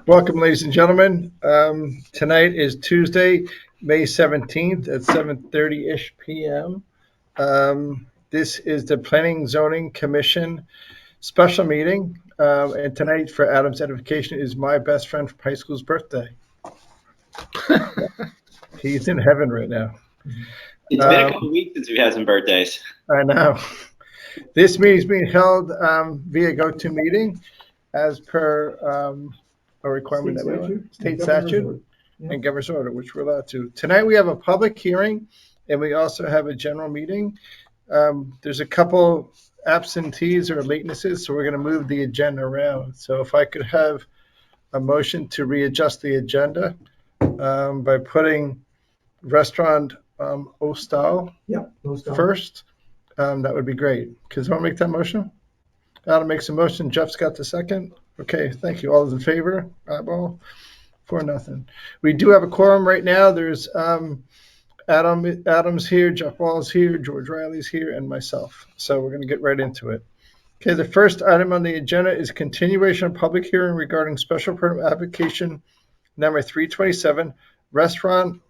Welcome, ladies and gentlemen. Tonight is Tuesday, May 17th at 7:30-ish p.m. This is the Planning Zoning Commission special meeting. And tonight, for Adam's edification, is my best friend from high school's birthday. He's in heaven right now. It's been a couple weeks since we've had some birthdays. I know. This meeting is being held via GoToMeeting as per a requirement that we have, state statute and governor's order, which we're allowed to. Tonight we have a public hearing and we also have a general meeting. There's a couple absentees or latenesses, so we're going to move the agenda around. So if I could have a motion to readjust the agenda by putting restaurant Ostal first, that would be great. Because want to make that motion? Adam makes a motion. Jeff's got the second. Okay, thank you. All those in favor? Eyeball. 4-0. We do have a quorum right now. There's Adam's here, Jeff Wall's here, George Riley's here, and myself. So we're going to get right into it. Okay, the first item on the agenda is continuation of public hearing regarding special permit application number 327, Restaurant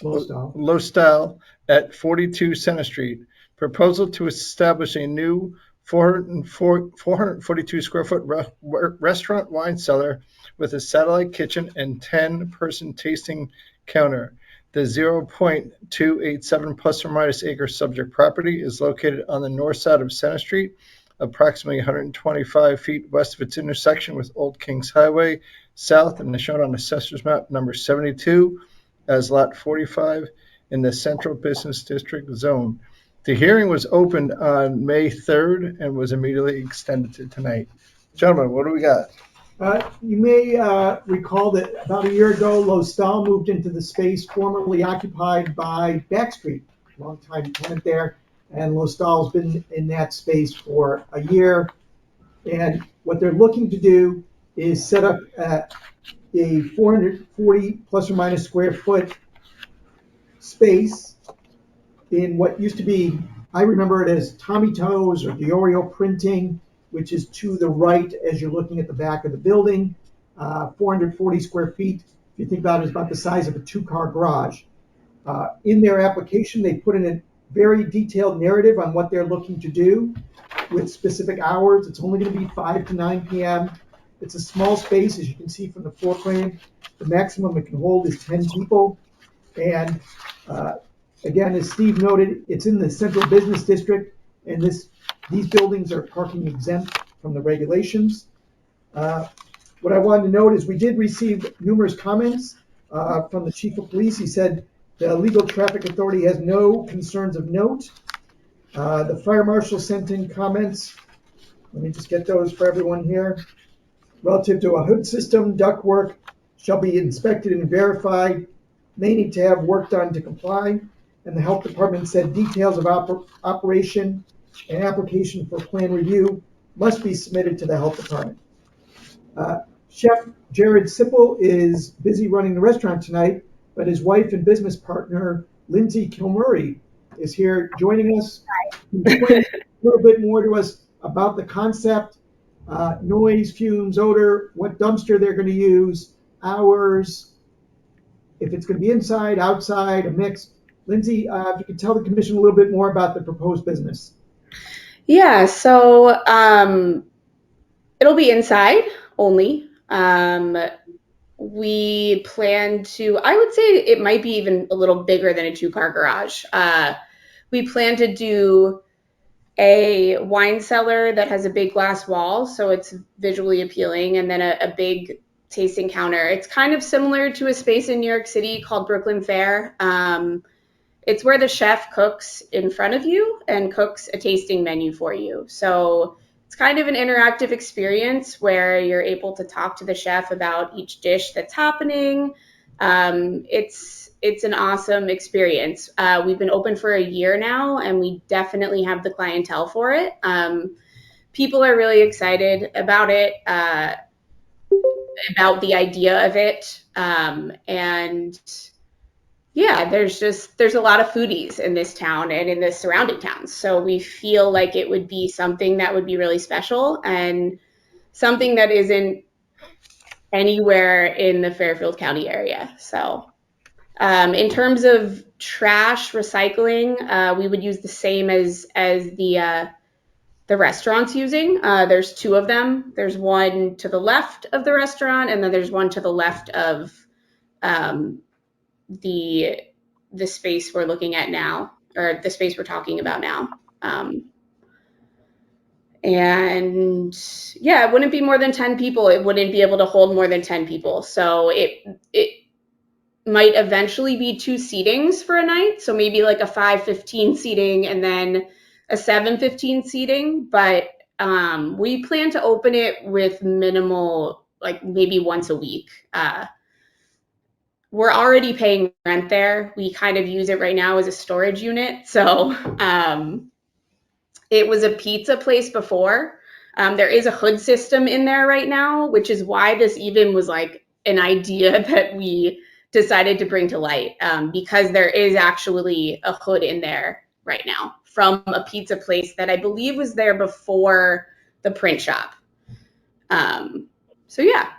Lostal at 42 Center Street. Proposal to establish a new 442 square foot restaurant wine cellar with a satellite kitchen and 10-person tasting counter. The 0.287 plus or minus acre subject property is located on the north side of Center Street, approximately 125 feet west of its intersection with Old Kings Highway south, and is shown on Assessor's Map number 72 as Lot 45 in the Central Business District zone. The hearing was opened on May 3rd and was immediately extended to tonight. Gentlemen, what do we got? You may recall that about a year ago, Lostal moved into the space formerly occupied by Backstreet, longtime tenant there, and Lostal's been in that space for a year. And what they're looking to do is set up a 440 plus or minus square foot space in what used to be, I remember it as Tommy Toes or Diorio Printing, which is to the right as you're looking at the back of the building. 440 square feet, if you think about it, is about the size of a 2-car garage. In their application, they put in a very detailed narrative on what they're looking to do with specific hours. It's only going to be 5 to 9 p.m. It's a small space, as you can see from the floor plan. The maximum it can hold is 10 people. And again, as Steve noted, it's in the Central Business District, and these buildings are parking exempt from the regulations. What I wanted to note is we did receive numerous comments from the Chief of Police. He said the Legal Traffic Authority has no concerns of note. The Fire Marshal sent in comments. Let me just get those for everyone here. Relative to a hood system, ductwork shall be inspected and verified. They need to have work done to comply. And the Health Department said details of operation and application for plan review must be submitted to the Health Department. Chef Jared Sipple is busy running the restaurant tonight, but his wife and business partner, Lindsay Kilmurray, is here joining us. Explain a little bit more to us about the concept, noise, fumes, odor, what dumpster they're going to use, hours, if it's going to be inside, outside, a mix. Lindsay, if you could tell the commission a little bit more about the proposed business. Yeah, so it'll be inside only. We plan to, I would say it might be even a little bigger than a 2-car garage. We plan to do a wine cellar that has a big glass wall, so it's visually appealing, and then a big tasting counter. It's kind of similar to a space in New York City called Brooklyn Fare. It's where the chef cooks in front of you and cooks a tasting menu for you. So it's kind of an interactive experience where you're able to talk to the chef about each dish that's happening. It's an awesome experience. We've been open for a year now, and we definitely have the clientele for it. People are really excited about it, about the idea of it. And yeah, there's a lot of foodies in this town and in the surrounding towns. So we feel like it would be something that would be really special and something that isn't anywhere in the Fairfield County area. So in terms of trash recycling, we would use the same as the restaurant's using. There's two of them. There's one to the left of the restaurant, and then there's one to the left of the space we're looking at now, or the space we're talking about now. And yeah, it wouldn't be more than 10 people. It wouldn't be able to hold more than 10 people. So it might eventually be 2 seatings for a night. So maybe like a 5:15 seating and then a 7:15 seating. But we plan to open it with minimal, like maybe once a week. We're already paying rent there. We kind of use it right now as a storage unit. So it was a pizza place before. There is a hood system in there right now, which is why this even was like an idea that we decided to bring to light, because there is actually a hood in there right now from a pizza place that I believe was there before the print shop. So yeah.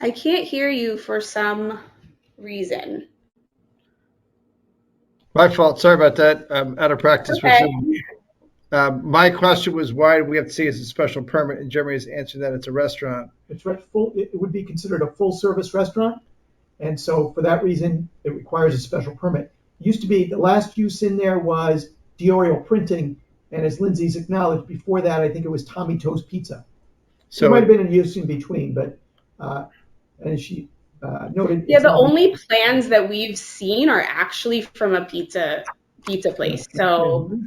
I can't hear you for some reason. My fault. Sorry about that. I'm out of practice with Okay. Zoom. My question was, why do we have to see it as a special permit? And Jeremy's answered that it's a restaurant. It's it would be considered a full-service restaurant, and so for that reason, it requires a special permit. Used to be, the last use in there was Diorio Printing, and as Lindsay's acknowledged, before that, I think it was Tommy Toast Pizza. So There might have been a use in between, but and she noted. Yeah, the only plans that we've seen are actually from a pizza place. So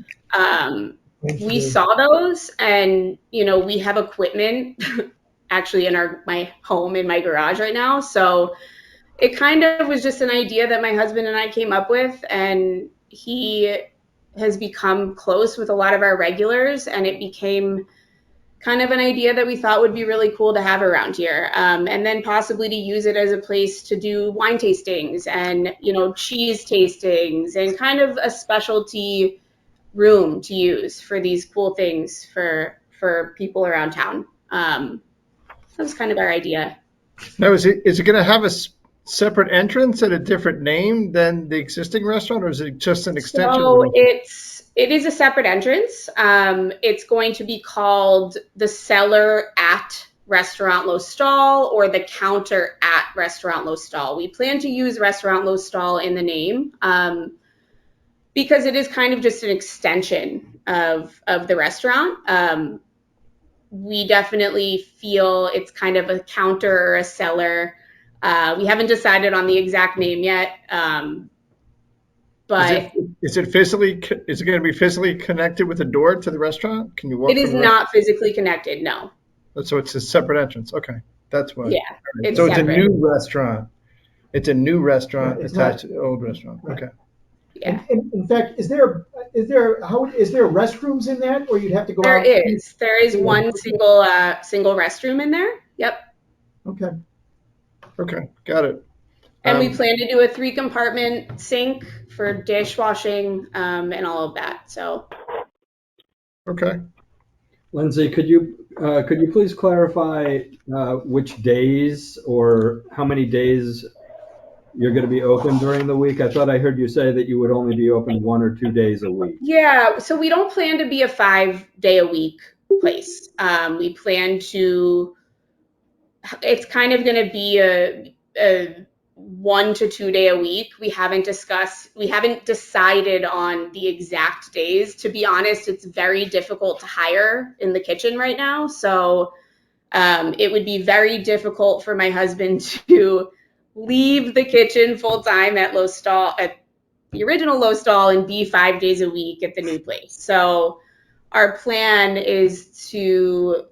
we saw those, and we have equipment actually in my home in my garage right now. So it kind of was just an idea that my husband and I came up with, and he has become close with a lot of our regulars, and it became kind of an idea that we thought would be really cool to have around here. And then possibly to use it as a place to do wine tastings and, cheese tastings and kind of a specialty room to use for these cool things for people around town. That was kind of our idea. now, is it going to have a separate entrance and a different name than the existing restaurant, or is it just an extension? So it is a separate entrance. It's going to be called the Cellar at Restaurant Low Stall or the Counter at Restaurant Low Stall. We plan to use Restaurant Low Stall in the name because it is kind of just an extension of the restaurant. We definitely feel it's kind of a counter or a cellar. We haven't decided on the exact name yet. But is it going to be physically connected with the door to the restaurant? Can you walk? It is not physically connected, no. So it's a separate entrance. Okay, that's why. Yeah, it's separate. It's a new restaurant. It's a new restaurant attached to the old restaurant. Right. Okay. Yeah. And in fact, is there restrooms in that, or you'd have to go out? There is one single restroom in there. Yep. Okay, got it. And we plan to do a 3-compartment sink for dishwashing and all of that. So. Okay. Lindsay, could you please clarify which days or how many days you're going to be open during the week? I thought I heard you say that you would only be open 1 or 2 days a week. Yeah, so we don't plan to be a 5-day-a-week place. We plan to. It's kind of going to be a 1 to 2 day a week. We haven't decided on the exact days. To be honest, it's very difficult to hire in the kitchen right now. So it would be very difficult for my husband to leave the kitchen full time at the original Low Stall and be 5 days a week at the new place. So our plan is to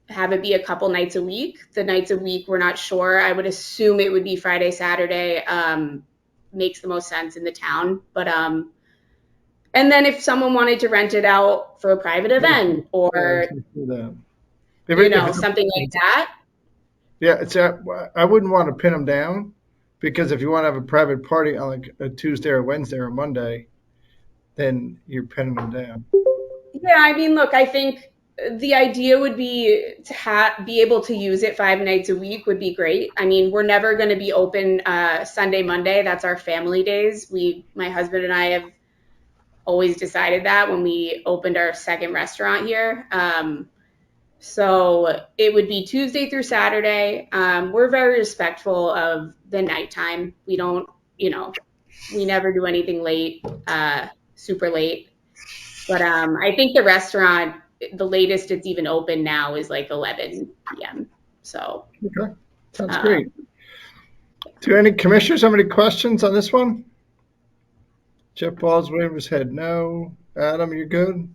have it be a couple nights a week. The nights a week, we're not sure. I would assume it would be Friday, Saturday. Makes the most sense in the town. But and then if someone wanted to rent it out for a private event or something like that. Yeah, I wouldn't want to pin them down. Because if you want to have a private party on like a Tuesday or Wednesday or Monday, then you're pinning them down. Yeah, I mean, look, I think the idea would be to be able to use it 5 nights a week would be great. I mean, we're never going to be open Sunday, Monday. That's our family days. My husband and I have always decided that when we opened our second restaurant here. So it would be Tuesday through Saturday. We're very respectful of the nighttime. We don't, we never do anything late, super late. But I think the restaurant, the latest it's even open now is like 11 p.m. So. Okay, sounds great. Do any commissioners have any questions on this one? Jeff Ball's waving his head no. Adam, you good?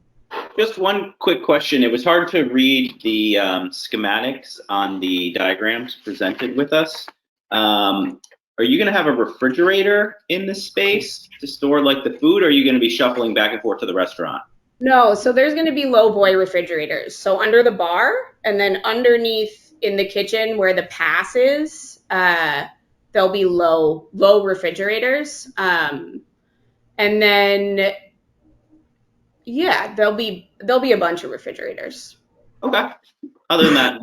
Just one quick question. It was hard to read the schematics on the diagrams presented with us. Are you going to have a refrigerator in the space to store like the food, or are you going to be shuffling back and forth to the restaurant? No, so there's going to be low boy refrigerators. So under the bar and then underneath in the kitchen where the pass is, there'll be low refrigerators. And then, yeah, there'll be a bunch of refrigerators. Okay. Other than that.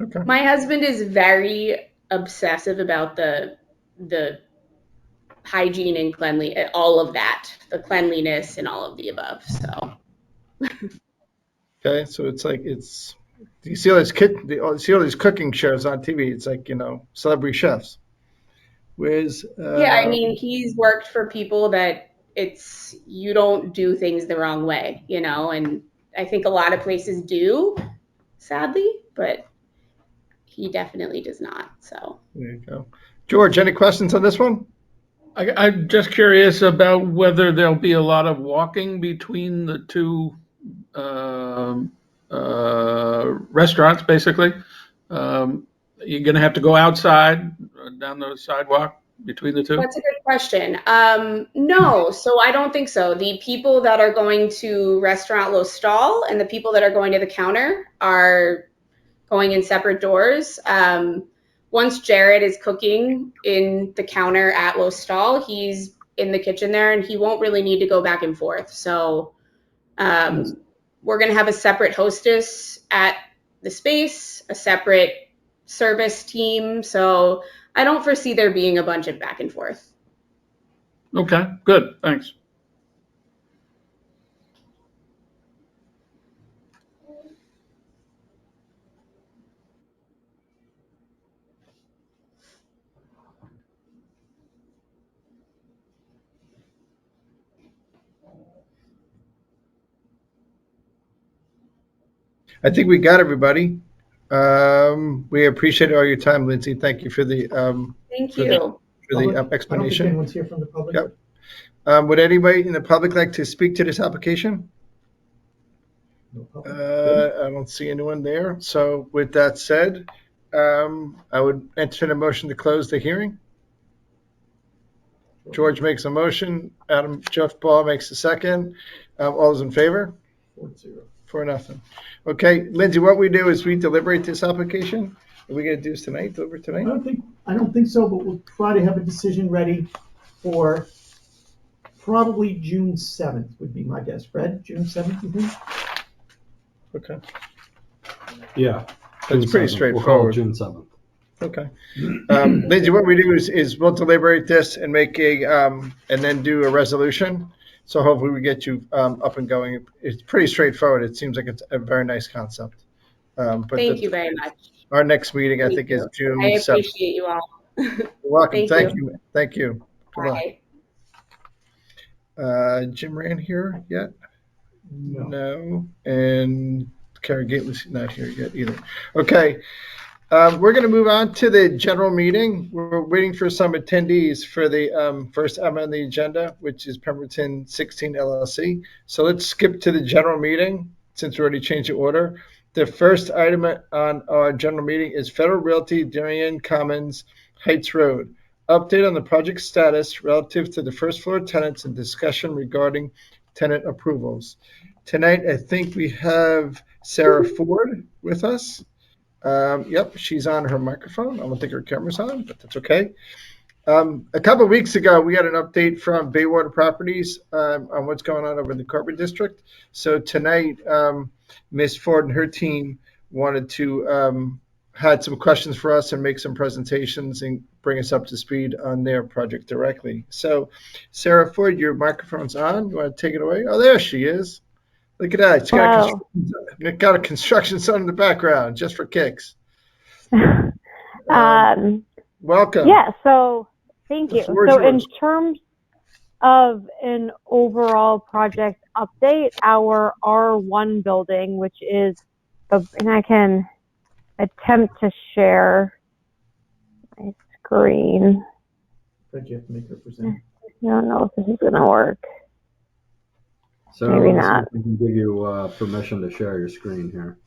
Okay. My husband is very obsessive about the hygiene and cleanliness, all of that, the cleanliness and all of the above. So. Okay, so it's like you see all these cooking shows on TV. It's like celebrity chefs. Yeah, I mean, he's worked for people that you don't do things the wrong way, and I think a lot of places do, sadly, but he definitely does not. So there you go. George, any questions on this one? I'm just curious about whether there'll be a lot of walking between the two restaurants, basically. You're going to have to go outside down the sidewalk between the two? that's a good question. No, so I don't think so. The people that are going to Restaurant Low Stall and the people that are going to the counter are going in separate doors. Once Jared is cooking in the counter at Low Stall, he's in the kitchen there and he won't really need to go back and forth. So we're going to have a separate hostess at the space, a separate service team. So I don't foresee there being a bunch of back and forth. Okay, good, thanks. I think we got everybody. We appreciate all your time, Lindsay. Thank you for the Thank you. explanation. I don't think anyone's here from the public. Yep. Would anybody in the public like to speak to this application? No public. I don't see anyone there. So with that said, I would entertain a motion to close the hearing. George makes a motion. Jeff Ball makes a second. All those in favor? 4-0. 4-0. Okay, Lindsay, what we do is we deliberate this application. Are we going to do this tonight, deliver tonight? I don't think so, but we'll try to have a decision ready for probably June 7th would be my guess. Fred, June 7th, you think? Okay, Yeah. that's June pretty 7th. straightforward. We'll call it June 7th. Okay. Lindsay, what we do is we'll deliberate this and make and then do a resolution. So hopefully we get you up and going. It's pretty straightforward. It seems like it's a very nice concept. But Thank you very much. Our next meeting, I Thank think, you. is June I 7th. appreciate you all. You're welcome. Thank Thank you. Good luck. Bye. Jim Rand here yet? No. No. And Karen Gately's not here yet either. Okay. We're going to move on to the general meeting. We're waiting for some attendees for the first item on the agenda, which is Pemberton 16 LLC. So let's skip to the general meeting since we already changed the order. The first item on our general meeting is Federal Realty Darien Commons Heights Road. Update on the project status relative to the first floor tenants and discussion regarding tenant approvals. Tonight, I think we have Sarah Ford with us. Yep, she's on her microphone. I don't think her camera's on, but that's okay. A couple of weeks ago, we had an update from Baywater Properties on what's going on over in the corporate district. So tonight, Ms. Ford and her team wanted to had some questions for us and make some presentations and bring us up to speed on their project directly. So, Sarah Ford, your microphone's on. You want to take it away? Oh, there she is. Look at that. She's got a construction zone in the background just for kicks. Welcome. Yeah, so thank you. So in terms of an overall project update, our R1 building, which is, and I can attempt to share my screen. But you have to make her present. I don't know if this is going to work. So maybe not. We can give you permission to share your screen here.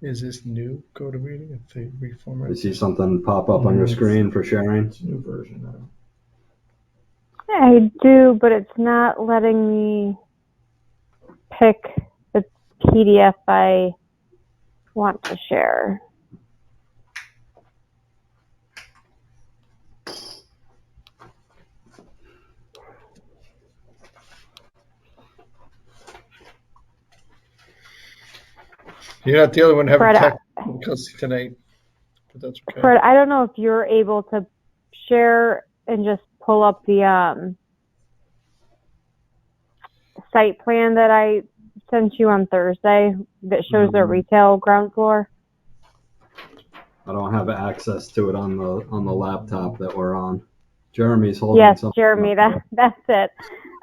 Is this new GoToMeeting if they reformat? You see something pop up on your screen for sharing? It's a new version now. I do, but it's not letting me pick the PDF I want to share. You're not the only one having Fred, technical tonight, but that's okay. Fred, I don't know if you're able to share and just pull up the site plan that I sent you on Thursday that shows the retail ground floor. I don't have access to it on the laptop that we're on. Jeremy's holding yes, something. Jeremy, that's it.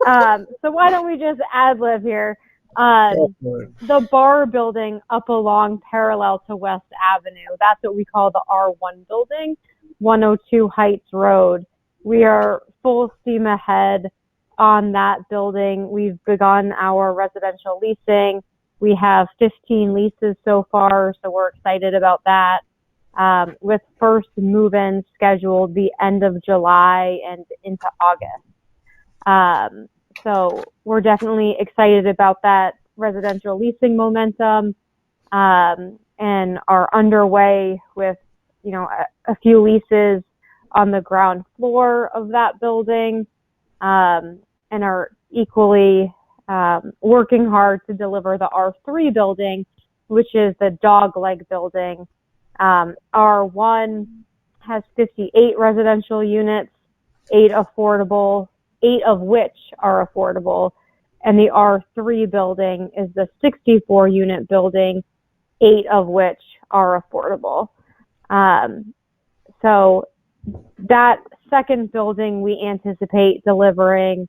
So why don't we just ad-lib here? The bar building up along parallel to West Avenue, that's what we call the R1 building, 102 Heights Road. We are full steam ahead on that building. We've begun our residential leasing. We have 15 leases so far, so we're excited about that. With first move-in scheduled the end of July and into August. So we're definitely excited about that residential leasing momentum, and are underway with, a few leases on the ground floor of that building, and are equally working hard to deliver the R3 building, which is the dog-leg building. R1 has 58 residential units, 8 of which are affordable, and the R3 building is the 64 unit building, 8 of which are affordable. So that second building we anticipate delivering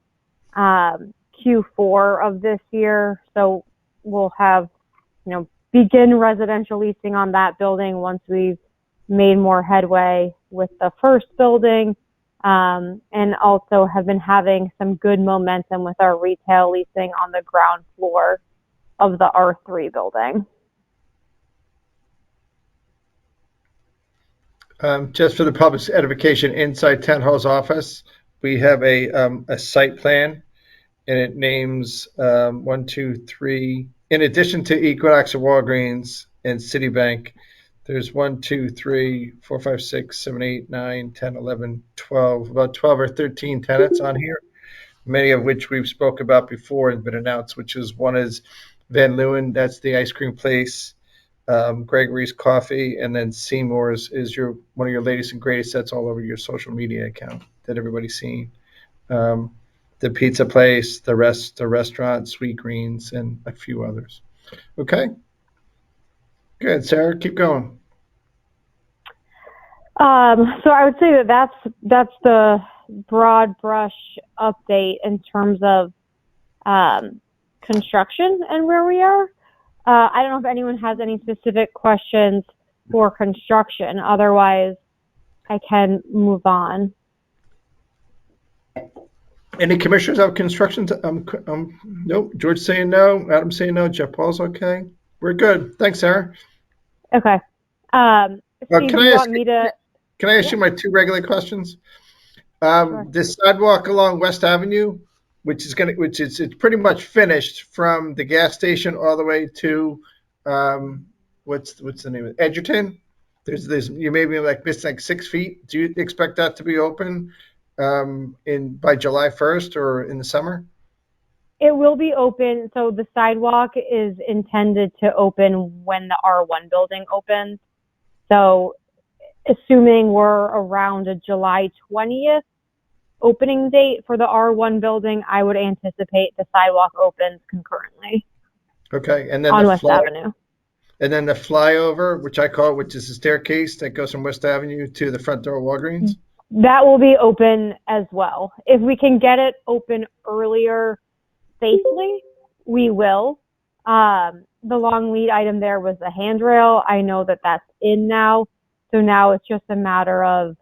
Q4 of this year. So we'll have, begin residential leasing on that building once we've made more headway with the first building. And also have been having some good momentum with our retail leasing on the ground floor of the R3 building. Just for the public's edification, inside Town Hall's office, we have a site plan, and it names 1, 2, 3. In addition to Equinox and Walgreens and Citibank, there's 1, 2, 3, 4, 5, 6, 7, 8, 9, 10, 11, 12, about 12 or 13 tenants on here, many of which we've spoke about before and been announced, which is one is Van Leeuwen, that's the ice cream place, Gregory's Coffee, and then Seymour's is one of your latest and greatest. That's all over your social media account that everybody's seen. The pizza place, the restaurant, Sweet Greens, and a few others. Okay. Good, Sarah, keep going. So I would say that's the broad brush update in terms of construction and where we are. I don't know if anyone has any specific questions for construction. Otherwise, I can move on. Any commissioners have construction? Nope. George saying no. Adam saying no. Jeff Paul's okay. We're good. Thanks, Sarah. Okay. Steve, can do I you ask want me to? Can I ask you my two regular questions? Sure. This sidewalk along West Avenue, it's pretty much finished from the gas station all the way to, what's the name of it? Edgerton? You maybe like missing like 6 feet. Do you expect that to be open, by July 1st or in the summer? It will be open. So the sidewalk is intended to open when the R1 building opens. So assuming we're around a July 20th opening date for the R1 building, I would anticipate the sidewalk opens concurrently Okay, and then on West Avenue. And then the flyover, which is the staircase that goes from West Avenue to the front door of Walgreens? That will be open as well. If we can get it open earlier safely, we will. The long lead item there was the handrail. I know that that's in now. So now it's just a matter of,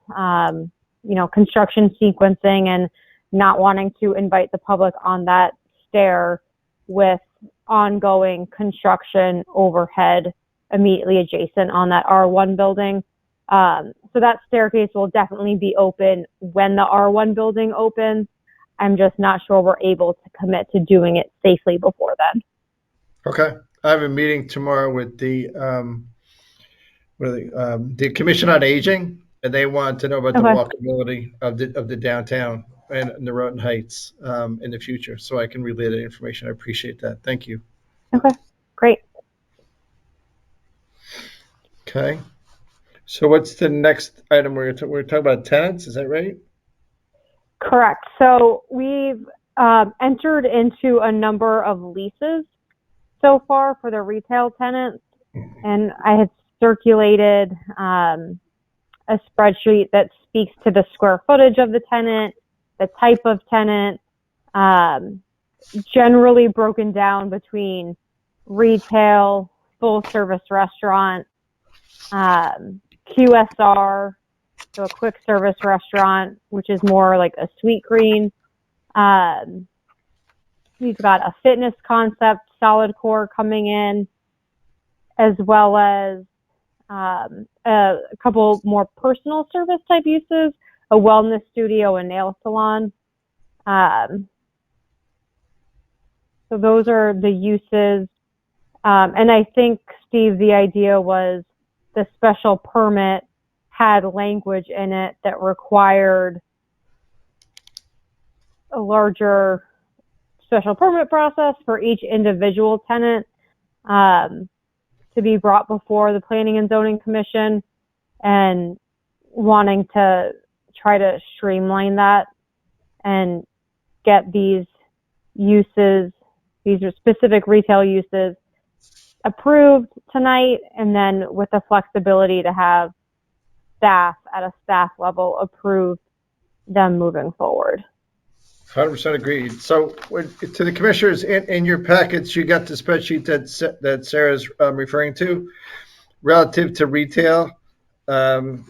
construction sequencing and not wanting to invite the public on that stair with ongoing construction overhead immediately adjacent on that R1 building. So that staircase will definitely be open when the R1 building opens. I'm just not sure we're able to commit to doing it safely before then. Okay. I have a meeting tomorrow with the Commission on Aging, and they want to know about the walkability of the downtown and the Roten Heights in the future, so I can relay that information. I appreciate that. Thank you. Okay, great. Okay. So what's the next item? We're talking about tenants, is that right? Correct. So we've entered into a number of leases so far for the retail tenants, and I had circulated a spreadsheet that speaks to the square footage of the tenant, the type of tenant, generally broken down between retail, full service restaurant, QSR, so a quick service restaurant, which is more like a sweet green. We've got a fitness concept, solid core coming in, as well as a couple more personal service type uses, a wellness studio, a nail salon. So those are the uses. And I think, Steve, the idea was the special permit had language in it that required a larger special permit process for each individual tenant to be brought before the Planning and Zoning Commission, and wanting to try to streamline that and get these uses, these are specific retail uses, approved tonight, and then with the flexibility to have staff at a staff level approve them moving forward. 100% agreed. So to the commissioners, in your packets, you got the spreadsheet that Sarah's referring to relative to retail. The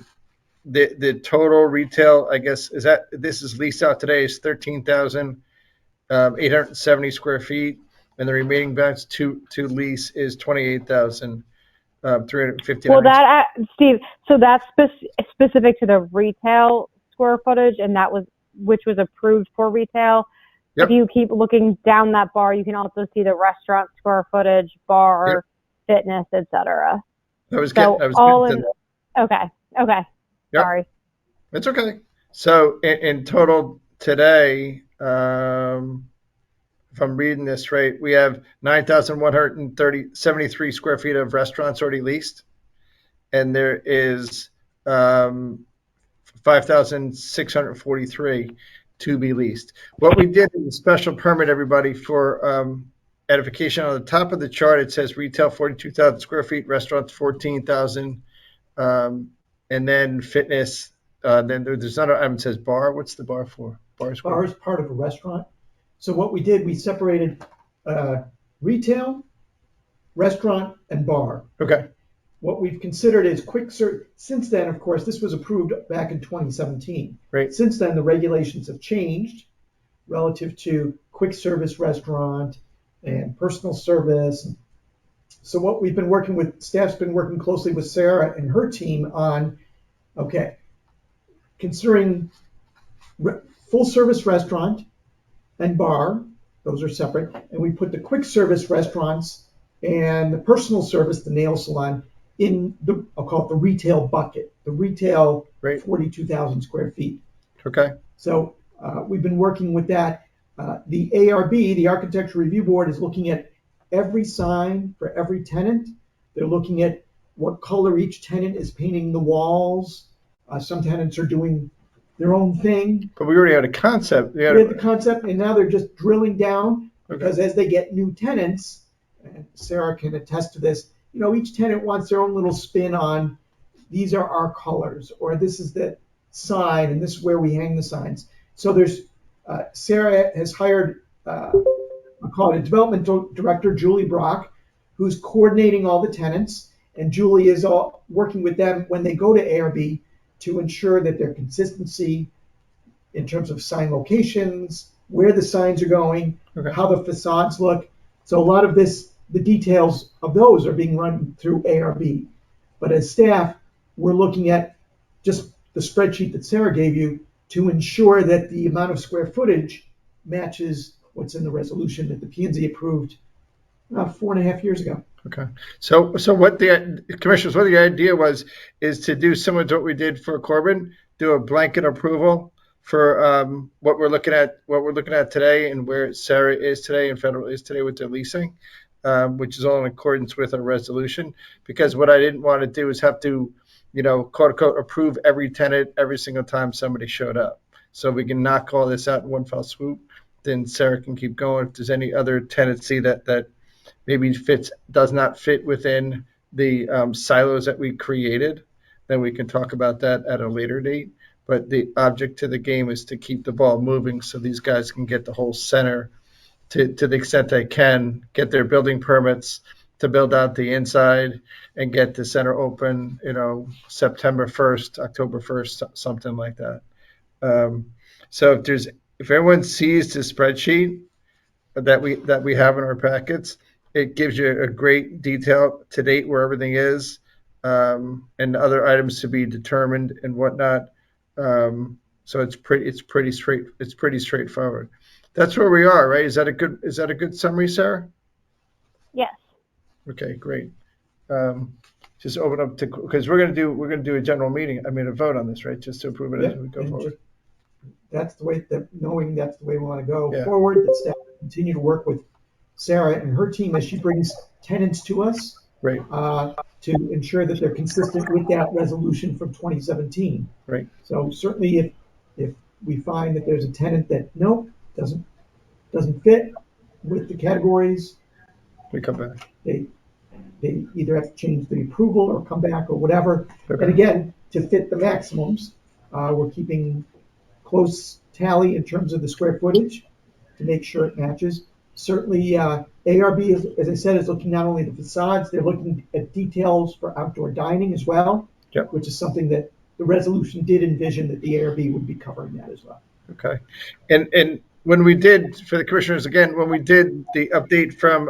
total retail, I guess, this is leased out today, is 13,870 square feet, and the remaining balance to lease is 28,359. Well, that, Steve, so that's specific to the retail square footage, and which was approved for retail. Yep. If you keep looking down that bar, you can also see the restaurant square footage, bar, fitness, etc. Okay. Yep. Sorry. It's okay. So in total today, if I'm reading this right, we have 9,173 square feet of restaurants already leased, and there is 5,643 to be leased. What we did in the special permit, everybody, for edification, on the top of the chart, it says retail 42,000 square feet, restaurants 14,000, and then fitness. Then there's another item that says bar. What's the bar for? Bar is part of a restaurant. So what we did, we separated retail, restaurant, and bar. Okay. What we've considered is quick service. Since then, of course, this was approved back in 2017. Right. Since then, the regulations have changed relative to quick service restaurant and personal service, So what we've been working with, staff's been working closely with Sarah and her team on, okay, considering full service restaurant and bar, those are separate, and we put the quick service restaurants and the personal service, the nail salon, in the, I'll call it the retail bucket, the retail Right. 42,000 square feet. Okay. So we've been working with that. The ARB, the Architecture Review Board, is looking at every sign for every tenant. They're looking at what color each tenant is painting the walls. Some tenants are doing their own thing. But we already had a concept. We had the concept, and now they're just drilling down because Okay. as they get new tenants, and Sarah can attest to this, you know, each tenant wants their own little spin on these are our colors, or this is the sign, and this is where we hang the signs. So there's Sarah has hired, I'll call it a development director, Julie Brock, who's coordinating all the tenants, and Julie is all working with them when they go to ARB to ensure that their consistency in terms of sign locations, where the signs are going, Okay. how the facades look. So a lot of this, the details of those are being run through ARB. But as staff, we're looking at just the spreadsheet that Sarah gave you to ensure that the amount of square footage matches what's in the resolution that the P&Z approved 4.5 years ago. Okay. So what the commissioners, what the idea was, is to do similar to what we did for Corbin, do a blanket approval for what we're looking at today and where Sarah is today and Federal is today with their leasing, which is all in accordance with our resolution. Because what I didn't want to do is have to, you know, quote unquote, approve every tenant every single time somebody showed up. So we can knock all this out in one fell swoop. Then Sarah can keep going. If there's any other tenancy that maybe does not fit within the silos that we created, then we can talk about that at a later date. But the object to the game is to keep the ball moving so these guys can get the whole center to the extent they can, get their building permits to build out the inside and get the center open, you know, September 1st, October 1st, something like that. So if everyone sees the spreadsheet that we have in our packets, it gives you a great detail to date where everything is, and other items to be determined and whatnot. So it's pretty straightforward. That's where we are, right? Is that a good summary, Sarah? Yes. Okay, great. Just open up to, because we're gonna do a general meeting. I mean, a vote on this, right? Just to approve it as we go And forward. That's the way knowing that's the way we want to go Yeah. forward. That staff continue to work with Sarah and her team as she brings tenants to us Right. to ensure that they're consistent with that resolution from 2017. Right. So certainly, if we find that there's a tenant that doesn't fit with the categories, We come back. they either have to change the approval or come back or whatever. Okay. And again, to fit the maximums, we're keeping close tally in terms of the square footage to make sure it matches. Certainly, ARB, as I said, is looking not only at the facades, they're looking at details for outdoor dining as well, Yep. which is something that the resolution did envision that the ARB would be covering that as well. Okay. And when we did, for the commissioners, again, when we did the update from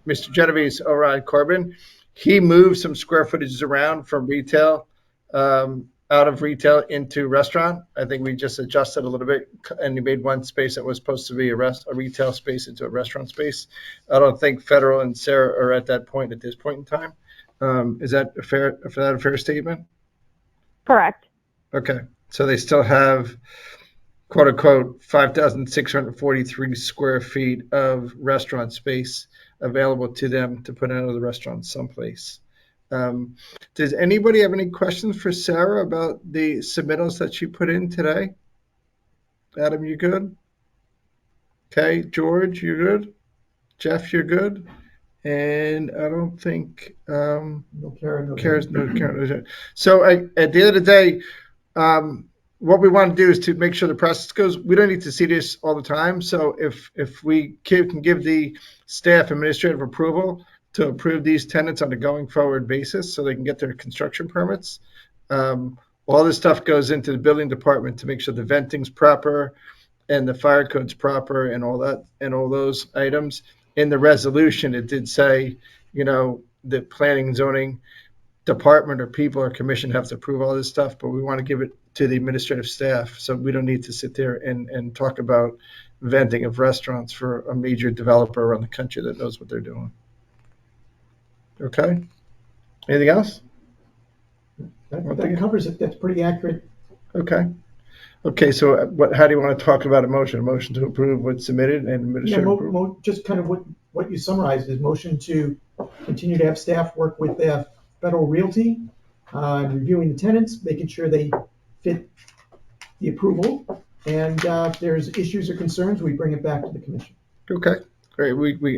Mr. Genovese over on Corbin, he moved some square footages around from retail, out of retail into restaurant. I think we just adjusted a little bit, and he made one space that was supposed to be a retail space into a restaurant space. I don't think Federal and Sarah are at that point at this point in time. Is that a fair statement? Correct. Okay. So they still have, quote unquote, 5,643 square feet of restaurant space available to them to put into the restaurant someplace. Does anybody have any questions for Sarah about the submittals that she put in today? Adam, you good? Okay, George, you're good? Jeff, you're good? And I don't think No Karen, Karen. So at the end of the day, what we want to do is to make sure the process goes. We don't need to see this all the time. So if we can give the staff administrative approval to approve these tenants on a going forward basis so they can get their construction permits, all this stuff goes into the building department to make sure the venting's proper and the fire code's proper and all that and all those items. In the resolution, it did say the planning and zoning department or people or commission have to approve all this stuff, but we want to give it to the administrative staff, so we don't need to sit there and talk about venting of restaurants for a major developer around the country that knows what they're doing. Okay? Anything else? That covers it. That's pretty accurate. Okay. Okay, so how do you want to talk about a motion? A motion to approve what's submitted and Yeah, administrative approval? just kind of what you summarized is motion to continue to have staff work with Federal Realty, reviewing the tenants, making sure they fit the approval, and if there's issues or concerns, we bring it back to the commission. Okay, great.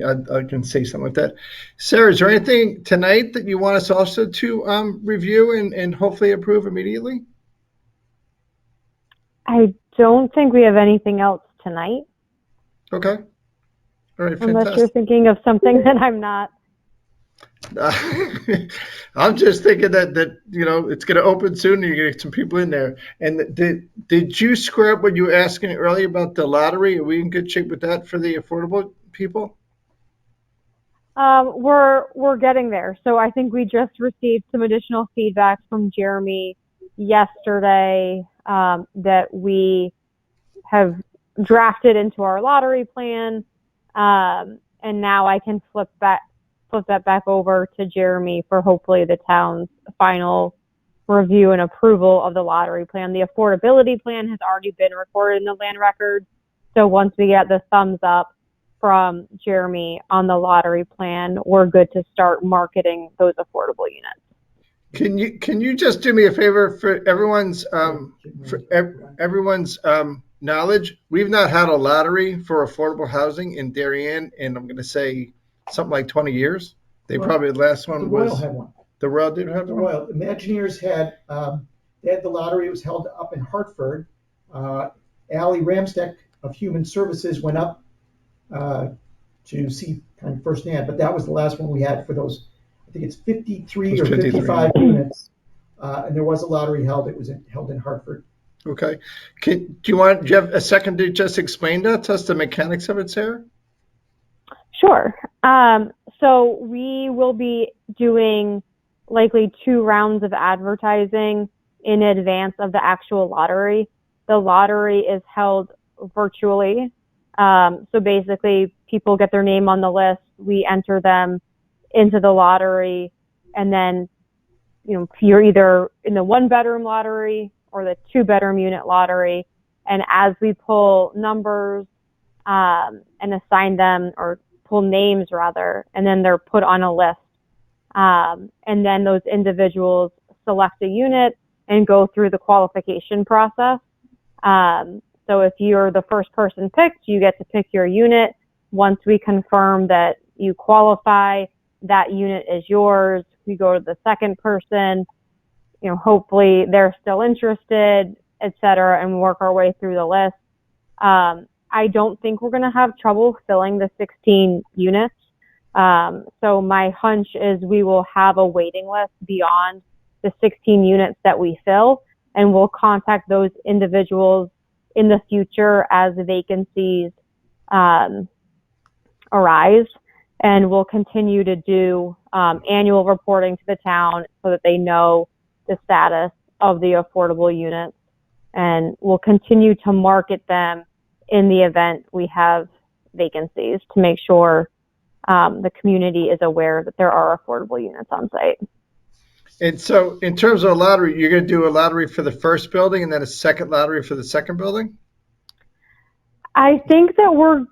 I can say something like that. Sarah, is there anything tonight that you want us also to review and hopefully approve immediately? I don't think we have anything else tonight, Okay. All right, unless you're fantastic. thinking of something that I'm not. I'm just thinking that it's going to open soon and you're going to get some people in there. And did you square up what you were asking earlier about the lottery? Are we in good shape with that for the affordable people? We're getting there. So I think we just received some additional feedback from Jeremy yesterday that we have drafted into our lottery plan, and now I can flip that back over to Jeremy for hopefully the town's final review and approval of the lottery plan. The affordability plan has already been recorded in the land records, so once we get the thumbs up from Jeremy on the lottery plan, we're good to start marketing those affordable units. Can you just do me a favor for everyone's knowledge? We've not had a lottery for affordable housing in Darien, and I'm going to say something like 20 years. The last one The was Royle had one. the Royle did have The one. Royle Imagineers had they had the lottery. It was held up in Hartford. Allie Ramsteck of Human Services went up to see kind of firsthand, but that was the last one we had for those. I think it's 53 or 55 units, and there was a lottery held. It was held in Hartford. Okay. Do you have a second to just explain that to us, the mechanics of it, Sarah? Sure. So we will be doing likely 2 rounds of advertising in advance of the actual lottery. The lottery is held virtually. So basically people get their name on the list. We enter them into the lottery, and then, you're either in the 1-bedroom lottery or the 2-bedroom unit lottery. And as we pull numbers, and assign them, or pull names rather, and then they're put on a list. And then those individuals select a unit and go through the qualification process. So if you're the first person picked, you get to pick your unit. Once we confirm that you qualify, that unit is yours. We go to the second person, hopefully they're still interested, et cetera, and work our way through the list. I don't think we're going to have trouble filling the 16 units. So my hunch is we will have a waiting list beyond the 16 units that we fill, and we'll contact those individuals in the future as vacancies arise. And we'll continue to do annual reporting to the town so that they know the status of the affordable units. And we'll continue to market them in the event we have vacancies to make sure the community is aware that there are affordable units on site. And so in terms of a lottery, you're going to do a lottery for the first building and then a second lottery for the second building? I think that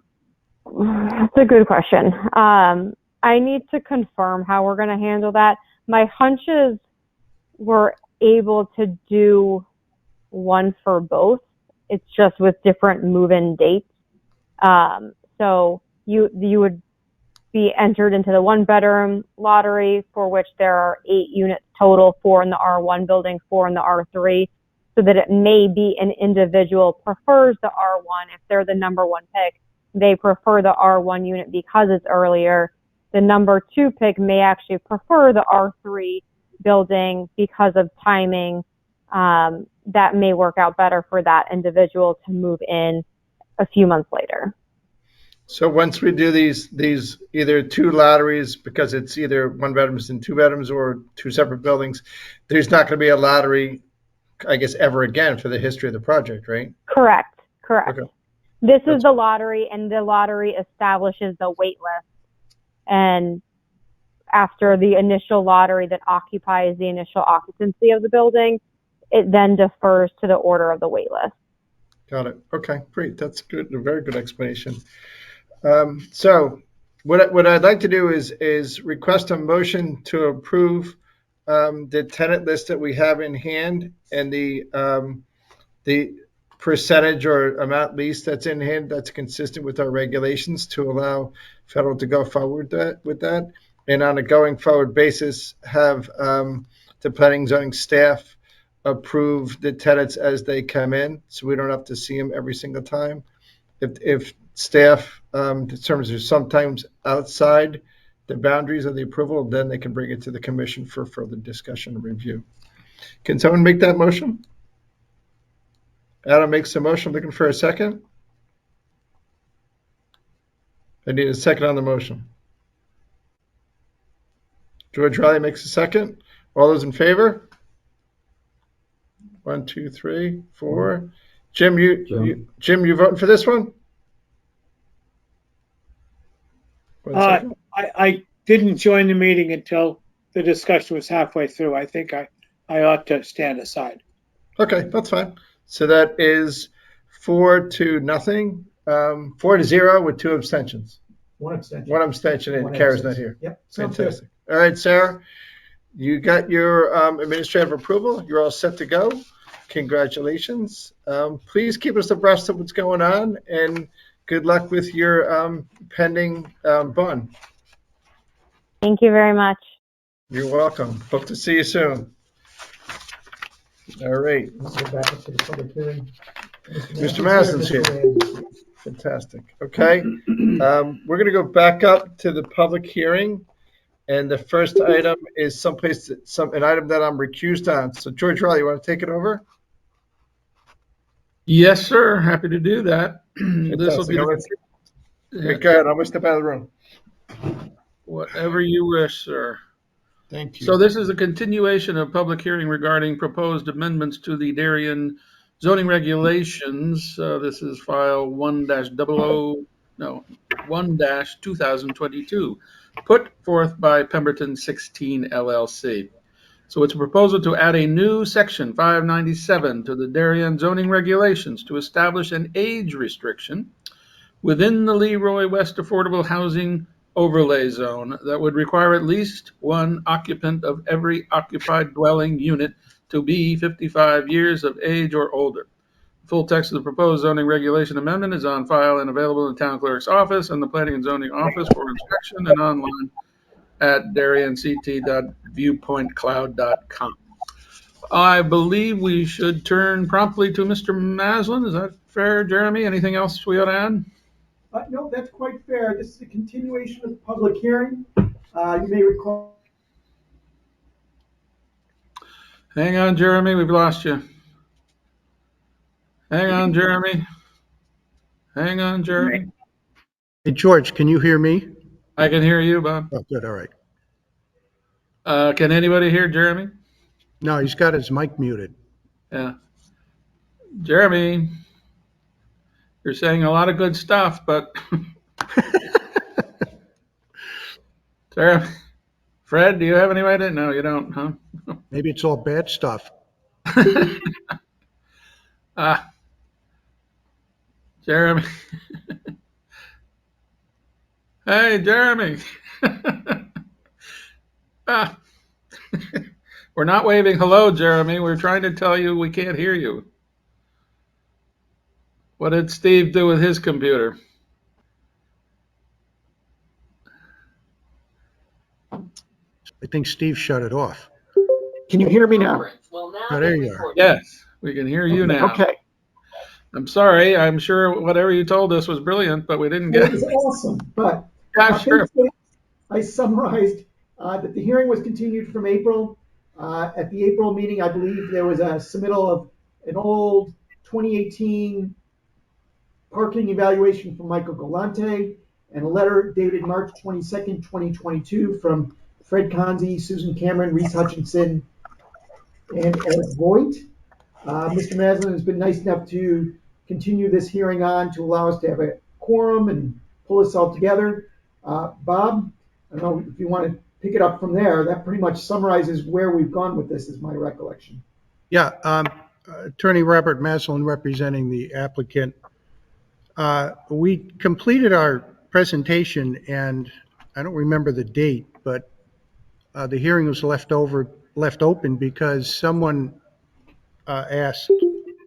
that's a good question. I need to confirm how we're going to handle that. My hunch is we're able to do one for both. It's just with different move-in dates. So you would be entered into the 1-bedroom lottery, for which there are 8 units total, 4 in the R1 building, 4 in the R3, so that it may be an individual prefers the R1. If they're the number 1 pick, they prefer the R1 unit because it's earlier. The number 2 pick may actually prefer the R3 building because of timing. That may work out better for that individual to move in a few months later. So once we do these either two lotteries, because it's either one bedrooms and two bedrooms or two separate buildings, there's not going to be a lottery, I guess, ever again for the history of the project, right? Correct. Okay. This is the lottery, and the lottery establishes the wait list. And after the initial lottery that occupies the initial occupancy of the building, it then defers to the order of the wait list. Got it. Okay, great. That's good. A very good explanation. So what I'd like to do is request a motion to approve the tenant list that we have in hand and the percentage or amount leased that's in hand that's consistent with our regulations to allow federal to go forward with that. And on a going forward basis, have the planning zoning staff approve the tenants as they come in, so we don't have to see them every single time. If staff determines they're sometimes outside the boundaries of the approval, then they can bring it to the commission for further discussion and review. Can someone make that motion? Adam makes the motion. Looking for a second. I need a second on the motion. George Riley makes a second. All those in favor? 1, 2, 3, 4. Jim, you voting for this one? I didn't join the meeting until the discussion was halfway through. I think I ought to stand aside. Okay, that's fine. So that is 4-0, 4-0 with 2 abstentions. One abstention. One abstention and Kara's not here. Yep. Sounds good. Fantastic. All right, Sarah, you got your administrative approval. You're all set to go. Congratulations. Please keep us abreast of what's going on, and good luck with your pending bond. Thank you very much. You're welcome. Hope to see you soon. All right. Let's go back up to the public hearing. Mr. Maslin's here. Fantastic. Okay. We're going to go back up to the public hearing. And the first item is an item that I'm recused on. So George Riley, you want to take it over? Yes, sir. Happy to do that. This will be Go ahead. I'll step out of the room. whatever you wish, sir. Thank you. So this is a continuation of public hearing regarding proposed amendments to the Darien zoning regulations. This is file 1-2022, put forth by Pemberton 16 LLC. So it's a proposal to add a new section 597 to the Darien zoning regulations to establish an age restriction within the Leroy West Affordable Housing Overlay Zone that would require at least one occupant of every occupied dwelling unit to be 55 years of age or older. The full text of the proposed zoning regulation amendment is on file and available in the town clerk's office and the planning and zoning office for inspection and online at darienct.viewpointcloud.com. I believe we should turn promptly to Mr. Maslin. Is that fair, Jeremy? Anything else we ought to add? No, that's quite fair. This is a continuation of the public hearing. You may recall. Hang on, Jeremy. We've lost you. Hang on, Jeremy. Hang on, Jeremy. Hey, George, can you hear me? I can hear you, Bob. Oh, good, all right. Can anybody hear Jeremy? No, he's got his mic muted. Yeah. Jeremy, you're saying a lot of good stuff, but Jeremy, Fred, do you have any way to? No, you don't, huh? Maybe it's all bad stuff. Jeremy. Hey, Jeremy. We're not waving hello, Jeremy. We're trying to tell you we can't hear you. What did Steve do with his computer? I think Steve shut it off. Can you hear me now? Oh, there you are. Yes, we can hear you now. Okay. I'm sorry. I'm sure whatever you told us was brilliant, but we didn't get It was awesome, but Yeah, sure. I summarized that the hearing was continued from April. At the April meeting, I believe there was a submittal of an old 2018 parking evaluation from Michael Galante, and a letter dated March 22nd, 2022 from Fred Conzi, Susan Cameron, Reese Hutchinson, and Ed Voigt. Mr. Maslin has been nice enough to continue this hearing on to allow us to have a quorum and pull this all together. Bob, I don't know if you want to pick it up from there. That pretty much summarizes where we've gone with this, is my recollection. Yeah, Attorney Robert Maslin representing the applicant. We completed our presentation, and I don't remember the date, but the hearing was left open because someone asked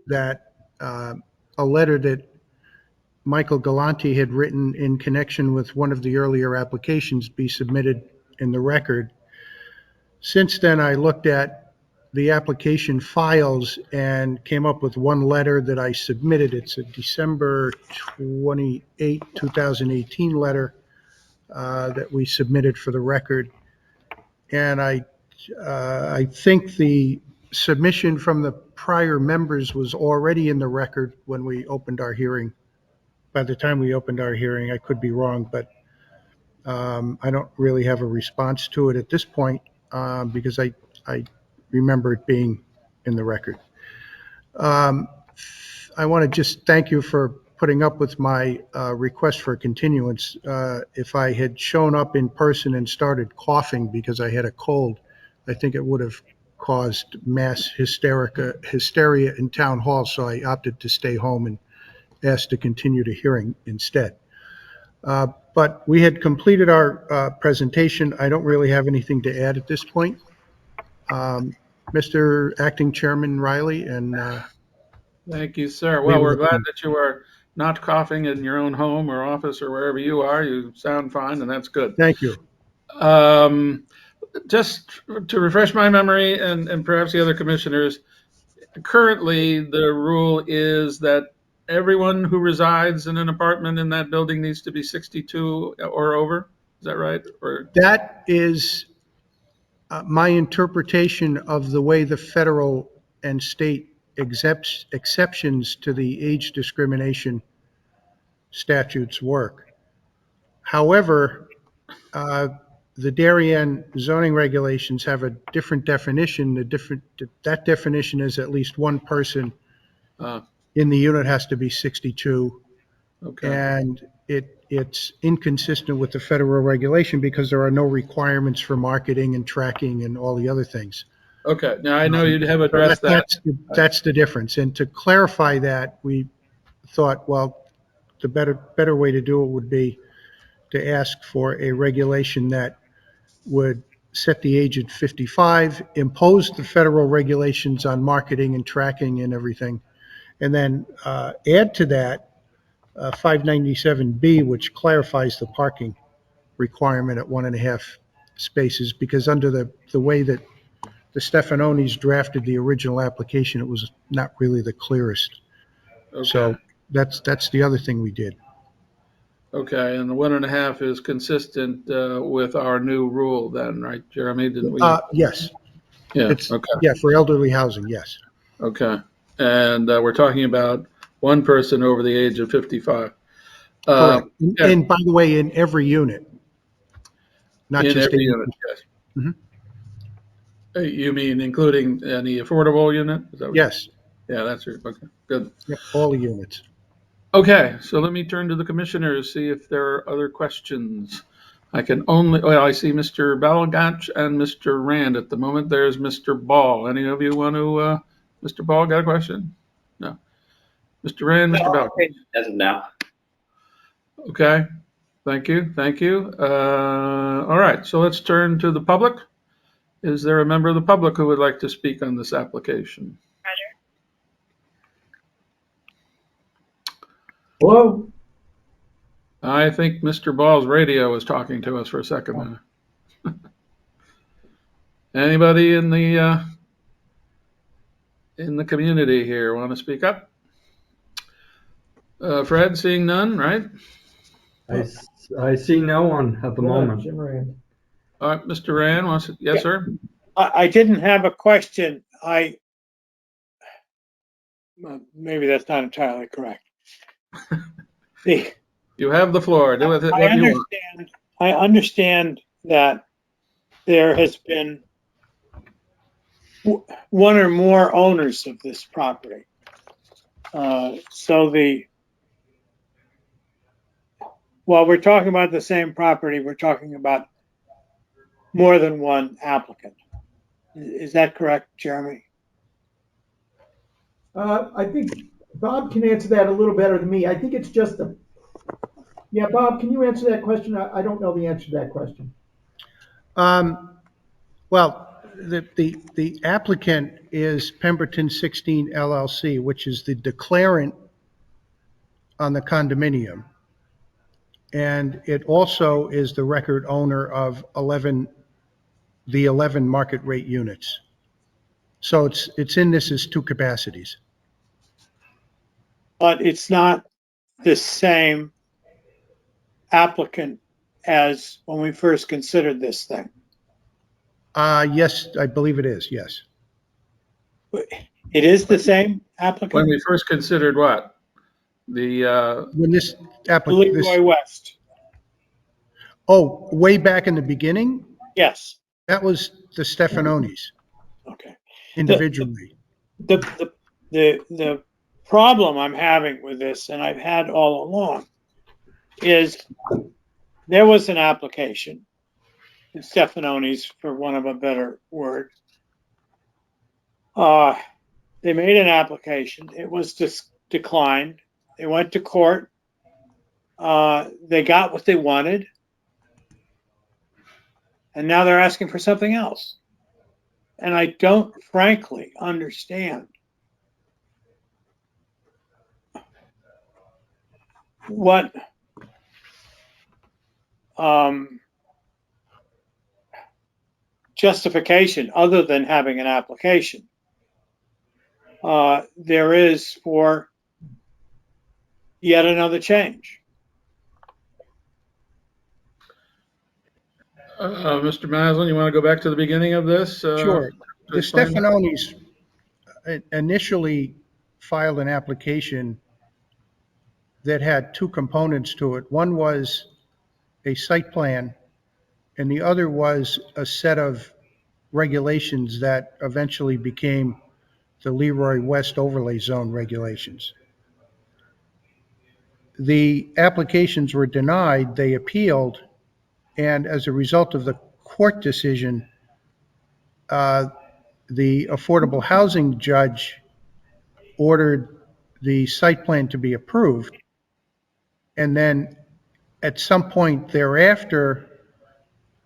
that a letter that Michael Galante had written in connection with one of the earlier applications be submitted in the record. Since then, I looked at the application files and came up with one letter that I submitted. It's a December 28, 2018 letter that we submitted for the record. And I think the submission from the prior members was already in the record when we opened our hearing. By the time we opened our hearing, I could be wrong, but I don't really have a response to it at this point because I remember it being in the record. I want to just thank you for putting up with my request for a continuance. If I had shown up in person and started coughing because I had a cold, I think it would have caused mass hysteria in town hall, so I opted to stay home and asked to continue the hearing instead. But we had completed our presentation. I don't really have anything to add at this point. Mr. Acting Chairman Riley, and Thank you, sir. Well, we're glad that you are not coughing in your own home or office or wherever you are. You sound fine, and that's good. thank you. Just to refresh my memory and perhaps the other commissioners, currently the rule is that everyone who resides in an apartment in that building needs to be 62 or over. Is that right? Or That is my interpretation of the way the federal and state exceptions to the age discrimination statutes work. However, the Darien zoning regulations have a different definition. That definition is at least one person in the unit has to be 62. okay. And it's inconsistent with the federal regulation because there are no requirements for marketing and tracking and all the other things. Okay. Now I know you'd have addressed that. That's the difference. And to clarify that, we thought, well, the better way to do it would be to ask for a regulation that would set the age at 55, impose the federal regulations on marketing and tracking and everything, and then add to that 597B, which clarifies the parking requirement at 1.5 spaces, because under the way that the Stefanonis drafted the original application, it was not really the clearest. Okay. So that's the other thing we did. Okay, and the 1.5 is consistent with our new rule then, right, Jeremy? Didn't we? Yes. Yeah, It's, okay, yeah, for elderly housing, yes. okay. And we're talking about one person over the age of 55. Correct. Yeah. And by the way, in every unit, not In just every in. unit, yes. Mhm. You mean including any affordable unit? Is that what- Yes, Yeah, that's it, okay, good. yep, all the units. Okay, so let me turn to the commissioners, see if there are other questions. I see Mr. Balgach and Mr. Rand at the moment. There's Mr. Ball. Any of you want to, Mr. Ball, got a question? No. Mr. Rand, Mr. Balgach? As of now. Okay, thank you. All right, so let's turn to the public. Is there a member of the public who would like to speak on this application? Hello? I think Mr. Ball's radio was talking to us for a second there. Anybody in the community here want to speak up? Fred, seeing none, right? I see no one at the moment. Jim Rand. All right, Mr. Rand wants to, yes, sir? I didn't have a question. Maybe that's not entirely correct. You have the floor. Do with it I what you want. understand that there has been one or more owners of this property. While we're talking about the same property, we're talking about more than one applicant. Is that correct, Jeremy? I think Bob can answer that a little better than me. I think it's just yeah, Bob, can you answer that question? I don't know the answer to that question. Well, the applicant is Pemberton 16 LLC, which is the declarant on the condominium. And it also is the record owner of the 11 market rate units. So it's in this as two capacities. But it's not the same applicant as when we first considered this thing. Yes, I believe it is, yes. It is the same applicant? When we first considered what? The, When this applicant, Leroy West. oh, way back in the beginning, Yes. that was the Stefanonis Okay. individually. The problem I'm having with this, and I've had all along, is there was an application, the Stefanonis, for one of a better word. They made an application. It was declined. They went to court. They got what they wanted. And now they're asking for something else. And I don't frankly understand what justification, other than having an application, there is for yet another change. Mr. Maslin, you want to go back to the beginning of this? Sure. The explain that? Stefanonis initially filed an application that had two components to it. One was a site plan, and the other was a set of regulations that eventually became the Leroy West Overlay Zone regulations. The applications were denied, they appealed, and as a result of the court decision, the affordable housing judge ordered the site plan to be approved, and then at some point thereafter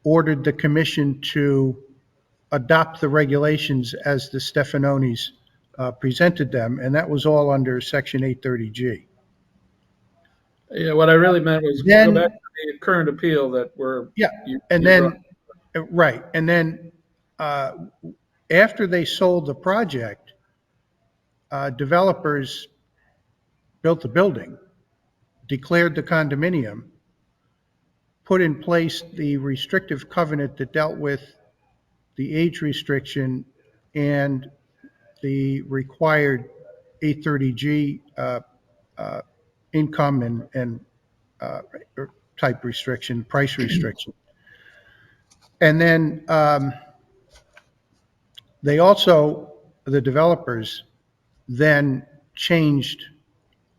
ordered the commission to adopt the regulations as the Stefanonis presented them, and that was all under Section 830G. Yeah, what I really meant was Then- go back to the current appeal that we're. Yeah, you- and you then, brought- right, and then after they sold the project, developers built the building, declared the condominium, put in place the restrictive covenant that dealt with the age restriction and the required 830G income and type restriction, price restriction. And then they also, the developers, then changed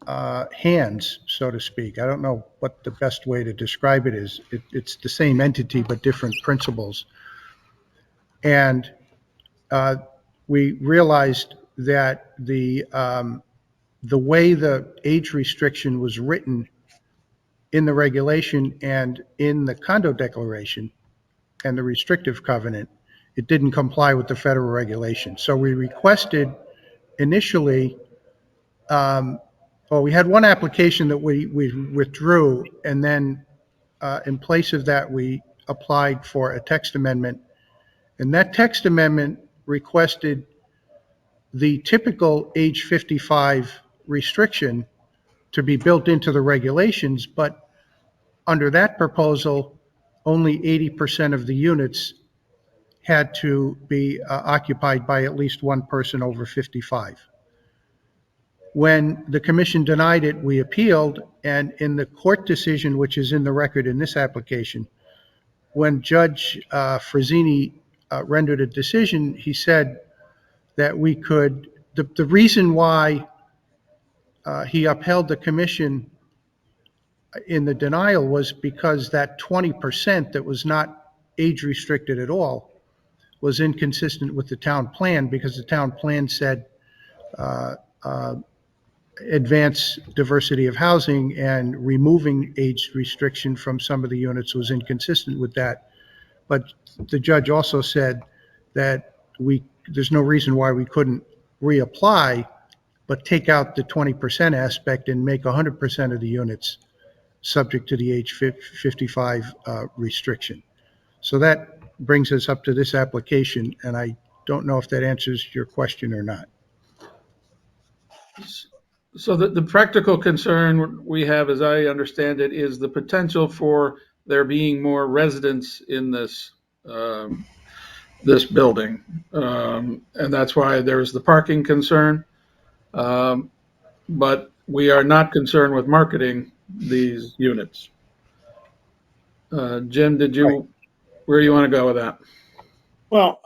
hands, so to speak. I don't know what the best way to describe it is. It's the same entity, but different principles. And we realized that the way the age restriction was written in the regulation and in the condo declaration and the restrictive covenant, it didn't comply with the federal regulation. So we requested initially, we had one application that we withdrew, and then in place of that, we applied for a text amendment. And that text amendment requested the typical age 55 restriction to be built into the regulations, but under that proposal, only 80% of the units had to be occupied by at least one person over 55. When the commission denied it, we appealed, and in the court decision, which is in the record in this application, when Judge Frazzini rendered a decision, he said that we could, the reason why he upheld the commission in the denial was because that 20% that was not age restricted at all was inconsistent with the town plan, because the town plan said advance diversity of housing, and removing age restriction from some of the units was inconsistent with that. But the judge also said that there's no reason why we couldn't reapply, but take out the 20% aspect and make 100% of the units subject to the age 55 restriction. So that brings us up to this application, and I don't know if that answers your question or not. So the practical concern we have, as I understand it, is the potential for there being more residents in this this building, and that's why there's the parking concern. But we are not concerned with marketing these units. Jim, where do you want to go with that? Well,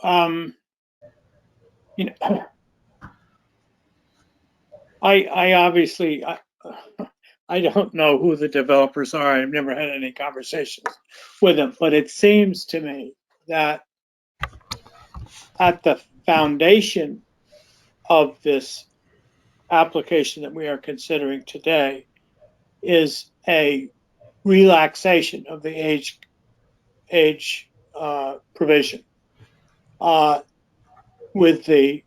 you know, I obviously, I don't know who the developers are. I've never had any conversations with them, but it seems to me that at the foundation of this application that we are considering today is a relaxation of the age provision, with the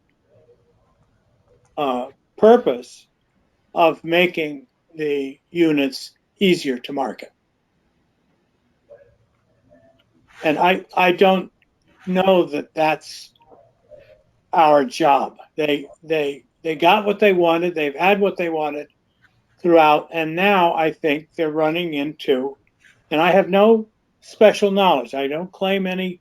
purpose of making the units easier to market. And I don't know that that's our job. They got what they wanted. They've had what they wanted throughout, and now I think they're running into, and I have no special knowledge. I don't claim any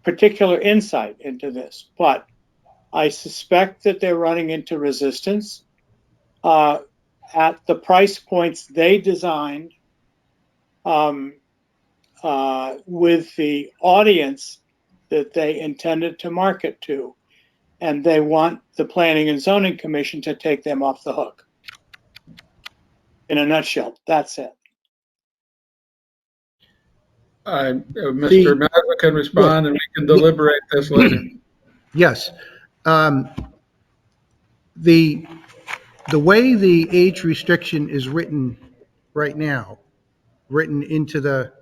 particular insight into this, but I suspect that they're running into resistance at the price points they designed, with the audience that they intended to market to, and they want the Planning and Zoning Commission to take them off the hook. In a nutshell, that's it. Mr. Mazza can respond, and we can deliberate this later. Yes. The way the age restriction is written right now, written into the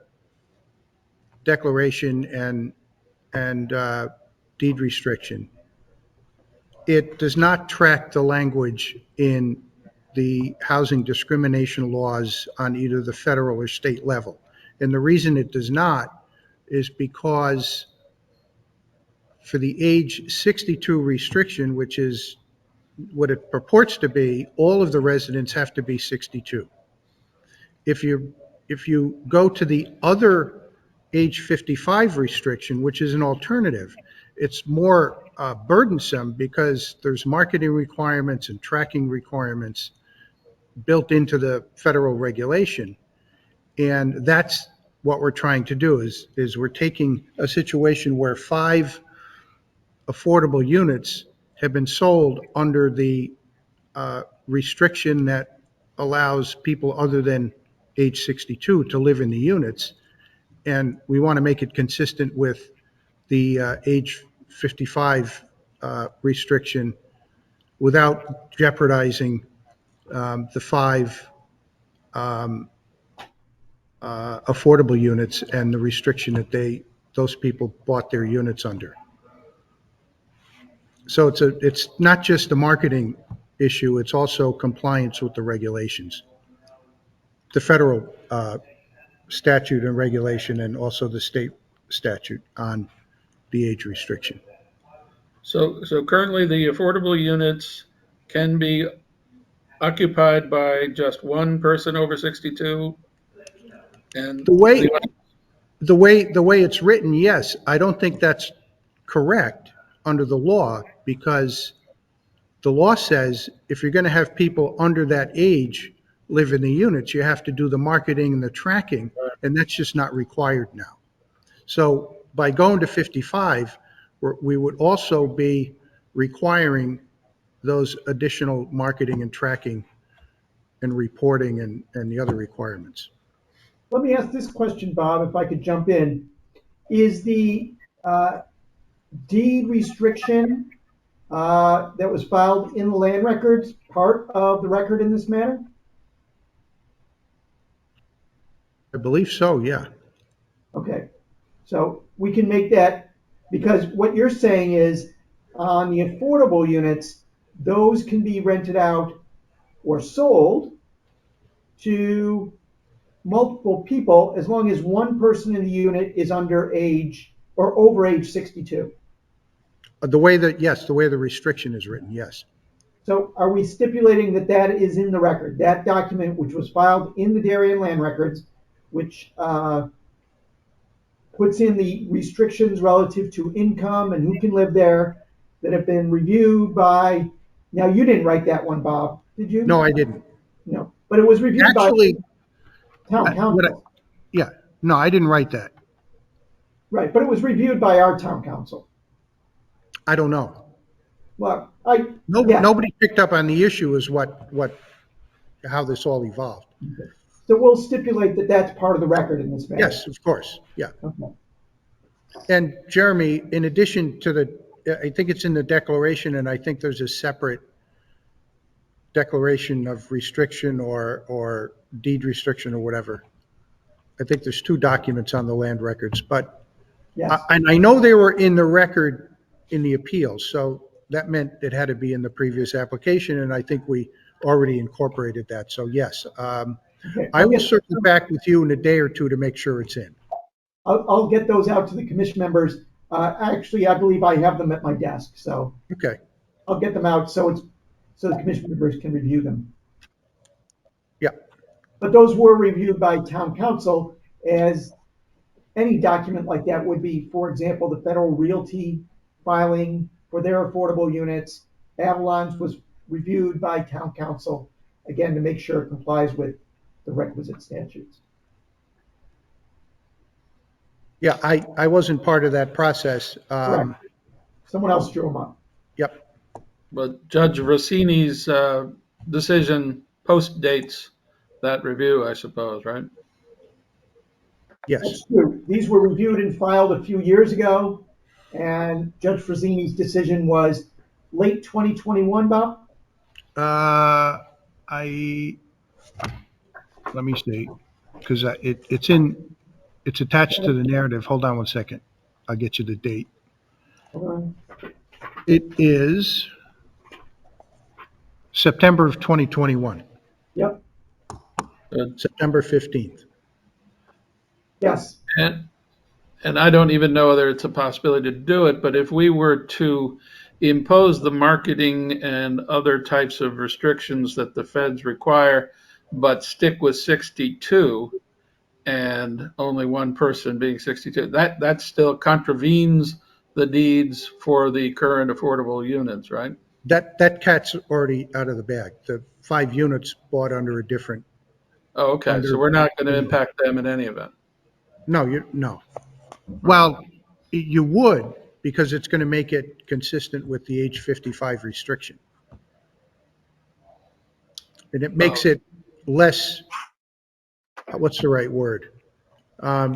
declaration and deed restriction, it does not track the language in the housing discrimination laws on either the federal or state level. And the reason it does not is because for the age 62 restriction, which is what it purports to be, all of the residents have to be 62. If you go to the other age 55 restriction, which is an alternative, it's more burdensome because there's marketing requirements and tracking requirements built into the federal regulation. And that's what we're trying to do is we're taking a situation where 5 affordable units have been sold under the restriction that allows people other than age 62 to live in the units. And we want to make it consistent with the age 55 restriction without jeopardizing the 5 affordable units and the restriction that those people bought their units under. So it's not just a marketing issue, it's also compliance with the regulations, the federal statute and regulation, and also the state statute on the age restriction. So currently the affordable units can be occupied by just one person over 62. And the way it's written, yes. I don't think that's correct under the law, because the law says if you're going to have people under that age live in the units, you have to do the marketing and the tracking, and that's just not required now. So by going to 55, we would also be requiring those additional marketing and tracking and reporting and the other requirements. Let me ask this question, Bob, if I could jump in. Is the deed restriction that was filed in the land records part of the record in this matter? I believe so, yeah. Okay, so we can make that, because what you're saying is on the affordable units, those can be rented out or sold to multiple people as long as one person in the unit is under age or over age 62. The way the restriction is written, yes. So are we stipulating that that is in the record, that document which was filed in the Darien land records, which puts in the restrictions relative to income and who can live there, that have been reviewed by, now you didn't write that one, Bob, did you? No, I didn't. No, but it was reviewed Actually, by town council. yeah, no, I didn't write that. Right, but it was reviewed by our town council. I don't know. Well, Nobody picked up on the issue is how this all evolved. So we'll stipulate that that's part of the record in this matter. Yes, of course, yeah. Okay. And Jeremy, in addition to I think it's in the declaration, and I think there's a separate declaration of restriction or deed restriction or whatever. I think there's two documents on the land records, but, Yes. and I know they were in the record in the appeals, so that meant it had to be in the previous application, and I think we already incorporated that, so yes. Okay. I will circle back with you in a day or two to make sure it's in. I'll get those out to the commission members. Actually, I believe I have them at my desk, so Okay, I'll get them out so the commission members can review them. yeah, But those were reviewed by town council, as any document like that would be. For example, the federal realty filing for their affordable units. Avalon's was reviewed by town council, again, to make sure it complies with the requisite statutes. yeah, I wasn't part of that process. Correct. Someone else drew them up. Yep, But Judge Rossini's decision post-dates that review, I suppose, right? yes. That's true. These were reviewed and filed a few years ago, and Judge Frazzini's decision was late 2021, Bob? Let me see, because it's attached to the narrative. Hold on one second. I'll get you the date. It is September of 2021, Yep, September 15th. yes. And I don't even know whether it's a possibility to do it, but if we were to impose the marketing and other types of restrictions that the feds require, but stick with 62 and only one person being 62, that still contravenes the deeds for the current affordable units, right? That cat's already out of the bag. The 5 units bought under a different. Oh, okay, so we're not going to impact them in any event. No. Well, you would, because it's going to make it consistent with the age 55 restriction. And it makes it less, what's the right word?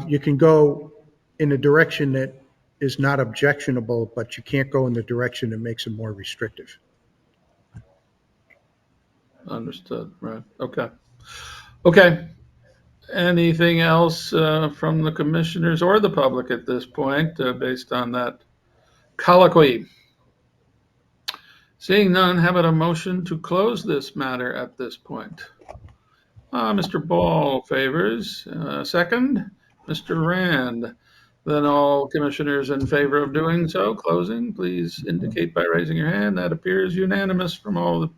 You can go in a direction that is not objectionable, but you can't go in the direction that makes it more restrictive. Understood, right, okay. Anything else from the commissioners or the public at this point based on that colloquy? Seeing none, have it a motion to close this matter at this point. Mr. Ball favors. Second, Mr. Rand. Then all commissioners in favor of doing so, closing, please indicate by raising your hand. That appears unanimous from all the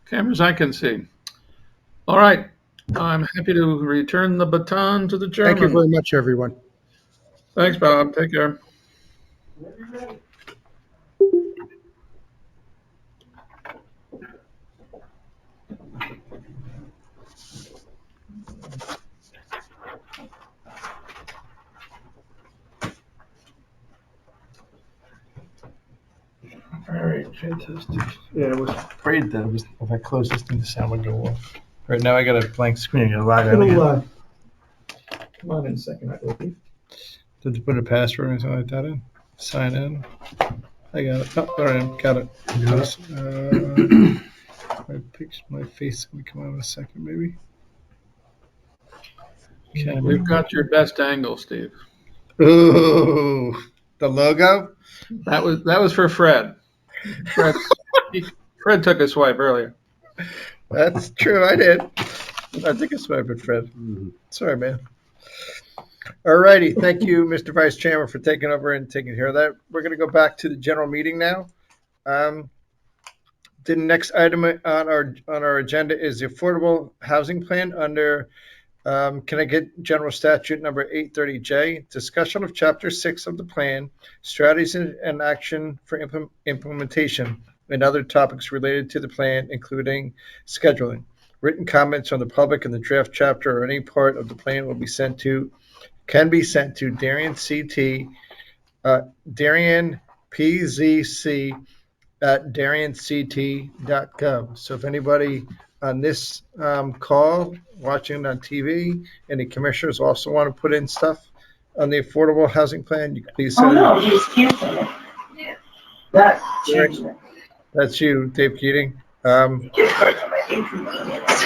cameras I can see. All right. I'm happy to return the baton to the chairman. Thank you very much, everyone. Thanks, Bob. Take care. Fantastic. Yeah, I was afraid that if I close this thing, the sound would go off. Right now I got a blank screen. I gotta log out It'll, again. come on in a second, I believe. Did you put a password or anything like that in? Sign in. I got it. Oh, all right, got it. My face will come out in a second, maybe. We've got your best angle, Steve. Ooh, the logo. That was for Fred. Fred took a swipe earlier. That's true. I did. I think I swiped at Fred. Sorry, man. All righty. Thank you, Mr. Vice Chairman, for taking over and taking care of that. We're going to go back to the general meeting now. The next item on our agenda is the affordable housing plan under Connecticut General Statute number 830J, discussion of Chapter 6 of the plan, strategies and action for implementation, and other topics related to the plan, including scheduling. Written comments from the public in the draft chapter or any part of the plan can be sent to Darian CT, Darian PZC at darianct.gov. So if anybody on this call, watching on TV, any commissioners also want to put in stuff on the affordable housing plan, you can please send it. He was canceling it. Yeah. That changed it. That's you, Dave Keating. It's hurt my inconvenience.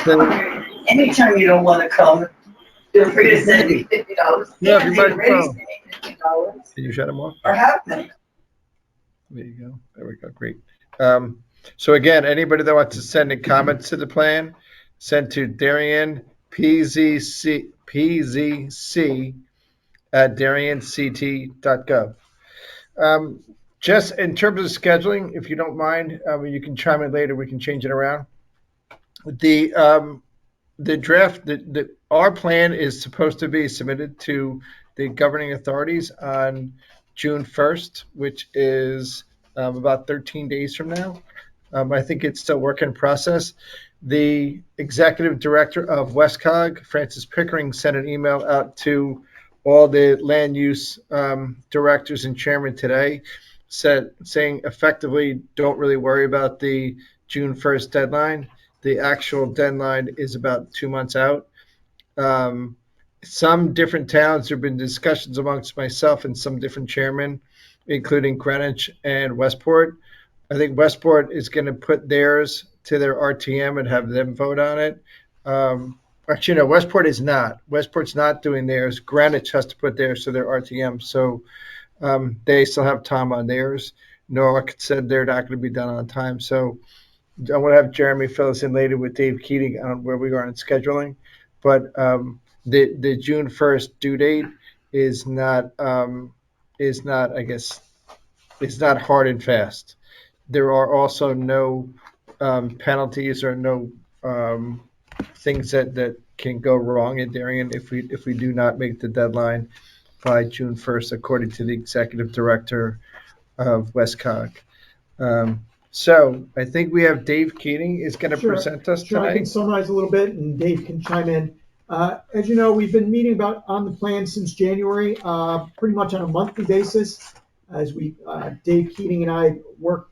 Anytime you don't want to come, feel free to send me $50. Yeah, if you might Raise come. me $50 Can you shut them off? or have them. There you go. There we go. Great. So again, anybody that wants to send in comments to the plan, send to Darian PZC at darianct.gov. Just in terms of scheduling, if you don't mind, you can chime in later. We can change it around. The draft, our plan is supposed to be submitted to the governing authorities on June 1st, which is about 13 days from now. I think it's still work in process. The executive director of WestCog, Francis Pickering, sent an email out to all the land use directors and chairman today, saying effectively, don't really worry about the June 1st deadline. The actual deadline is about 2 months out. Some different towns, there have been discussions amongst myself and some different chairmen, including Greenwich and Westport. I think Westport is going to put theirs to their RTM and have them vote on it. Actually, no, Westport is not. Westport's not doing theirs. Greenwich has to put theirs to their RTM. So they still have time on theirs. Norwalk said they're not going to be done on time. So I want to have Jeremy fill us in later with Dave Keating on where we are in scheduling. But the June 1st due date is not, I guess, it's not hard and fast. There are also no penalties or no things that can go wrong in Darien if we do not make the deadline by June 1st, according to the executive director of WestCog. So I think we have Dave Keating is going to present us Sure, I can tonight. summarize a little bit and Dave can chime in. As you know, we've been meeting on the plan since January, pretty much on a monthly basis, as Dave Keating and I work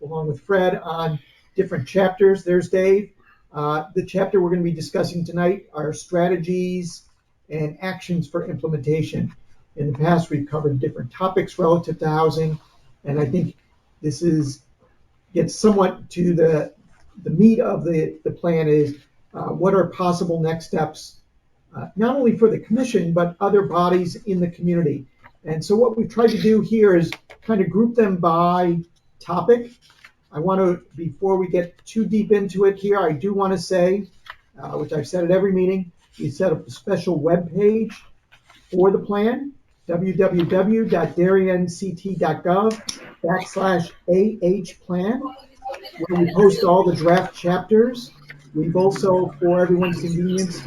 along with Fred on different chapters. There's Dave. The chapter we're going to be discussing tonight are strategies and actions for implementation. In the past, we've covered different topics relative to housing, and I think this gets somewhat to the meat of the plan is what are possible next steps, not only for the commission, but other bodies in the community. And so what we've tried to do here is kind of group them by topic. I want to, before we get too deep into it here, I do want to say, which I've said at every meeting, we set up a special web page for the plan, www.darianct.gov/AH-plan, where we post all the draft chapters. We've also, for everyone's convenience,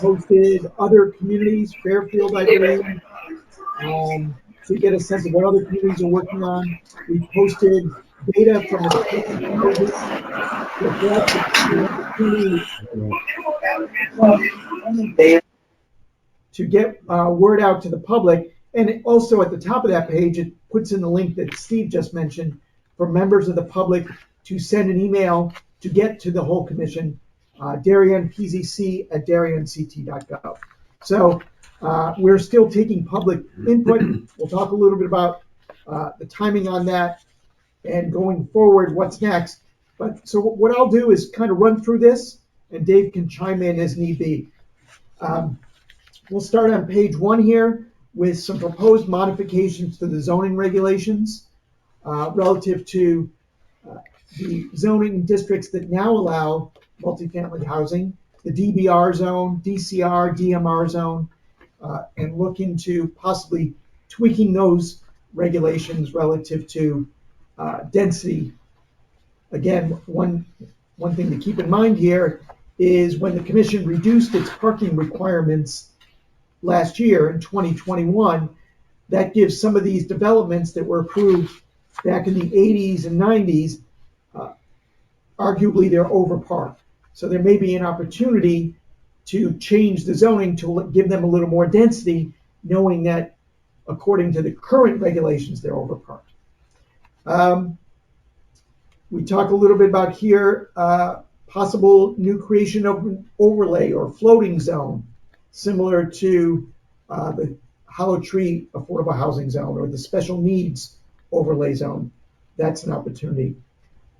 posted other communities, Fairfield, I believe, to get a sense of what other communities are working on. We posted data from to get word out to the public And also at the top of that page, it puts in the link that Steve just mentioned for members of the public to send an email to get to the whole commission, darionpzc@darionct.gov. So we're still taking public input. We'll talk a little bit about the timing on that and going forward, what's next. But so what I'll do is kind of run through this, and Dave can chime in as need be. We'll start on page 1 here with some proposed modifications to the zoning regulations relative to the zoning districts that now allow multifamily housing, the DBR zone, DCR, DMR zone, and look into possibly tweaking those regulations relative to density. Again, one thing to keep in mind here is when the commission reduced its parking requirements last year in 2021, that gives some of these developments that were approved back in the 80s and 90s, arguably they're overparked. So there may be an opportunity to change the zoning to give them a little more density, knowing that according to the current regulations, they're overparked. We talk a little bit about here, possible new creation of an overlay or floating zone, similar to the Hollow Tree Affordable Housing Zone or the Special Needs Overlay Zone. That's an opportunity.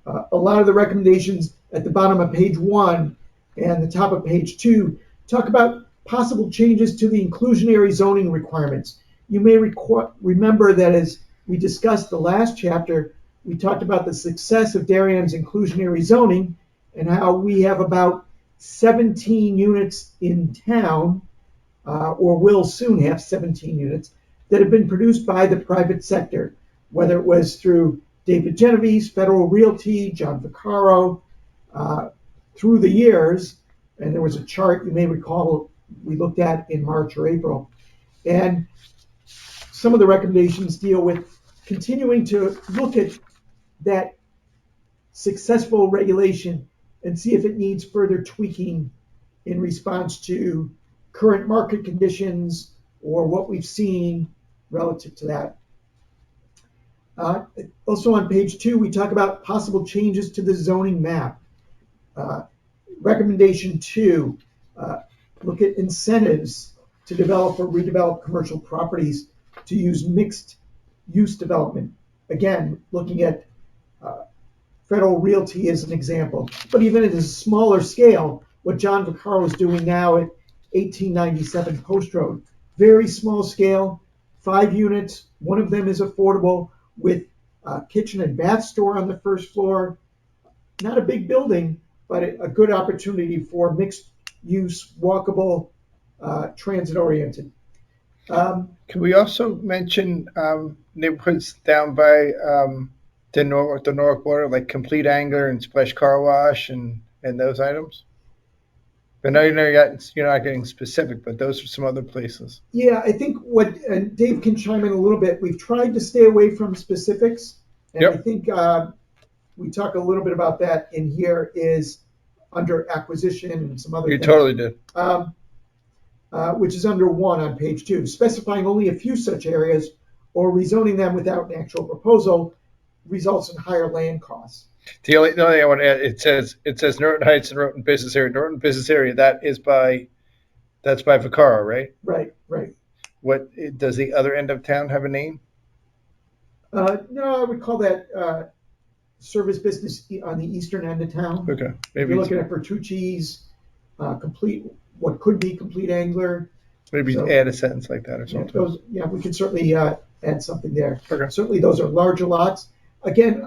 A lot of the recommendations at the bottom of page 1 and the top of page 2 talk about possible changes to the inclusionary zoning requirements. You may remember that as we discussed the last chapter, we talked about the success of Darien's inclusionary zoning and how we have about 17 units in town, or will soon have 17 units, that have been produced by the private sector, whether it was through David Genovese, Federal Realty, John Vaccaro, through the years. And there was a chart you may recall we looked at in March or April. And some of the recommendations deal with continuing to look at that successful regulation and see if it needs further tweaking in response to current market conditions or what we've seen relative to that. Also on page 2, we talk about possible changes to the zoning map. Recommendation 2, look at incentives to develop or redevelop commercial properties to use mixed use development. Again, looking at Federal Realty as an example, but even at a smaller scale, what John Vaccaro is doing now at 1897 Post Road, very small scale, 5 units, one of them is affordable with a kitchen and bath store on the first floor. Not a big building, but a good opportunity for mixed use, walkable, transit oriented. Can we also mention neighborhoods down by the Norwalk border, like Complete Angler and Splash Car Wash and those items? I know you're not getting specific, but those are some other places. Yeah, I think and Dave can chime in a little bit. We've tried to stay away from specifics, and Yep. I think we talk a little bit about that in here is under acquisition and some other You things. totally did. Which is under 1 on page 2, specifying only a few such areas or rezoning them without an actual proposal results in higher land costs. The only thing I want to add, it says Norton Heights and Norton Business Area. Norton Business Area, that's by Vaccaro, right? Right. What does the other end of town have a name? No, I would call that service business on the eastern end of town. Okay, If maybe you're looking at Bertucci's, what could be Complete Angler. So- add a sentence like that or Yeah, something. we could certainly add something there. Okay. Certainly, those are larger lots. Again,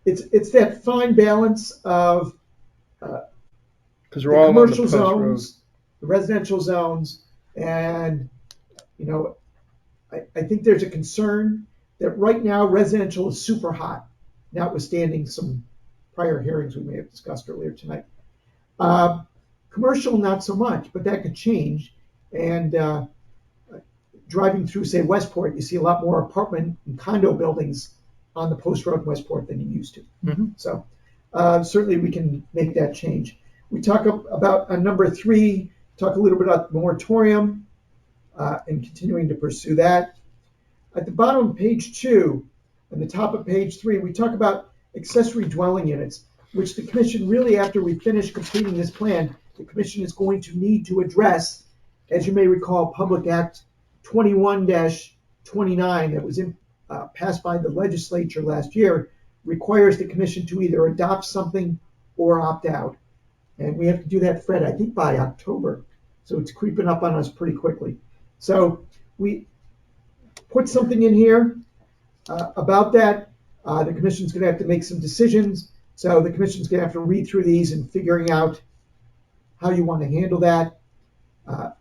it's that fine balance of Because the we're all on the commercial post road. zones, the residential zones, and I think there's a concern that right now residential is super hot, notwithstanding some prior hearings we may have discussed earlier tonight. Commercial, not so much, but that could change. And driving through, say, Westport, you see a lot more apartment and condo buildings on the Post Road in Westport than you used to. Mhm. So certainly we can make that change. We talk about on number 3, talk a little bit about the moratorium. and continuing to pursue that. At the bottom of page 2 and the top of page 3, we talk about accessory dwelling units, which the commission really, after we finish completing this plan, the commission is going to need to address. As you may recall, Public Act 21-29 that was passed by the legislature last year requires the commission to either adopt something or opt out. And we have to do that, Fred, I think by October. So it's creeping up on us pretty quickly. So we put something in here about that. The commission's going to have to make some decisions. So the commission's going to have to read through these and figuring out how you want to handle that.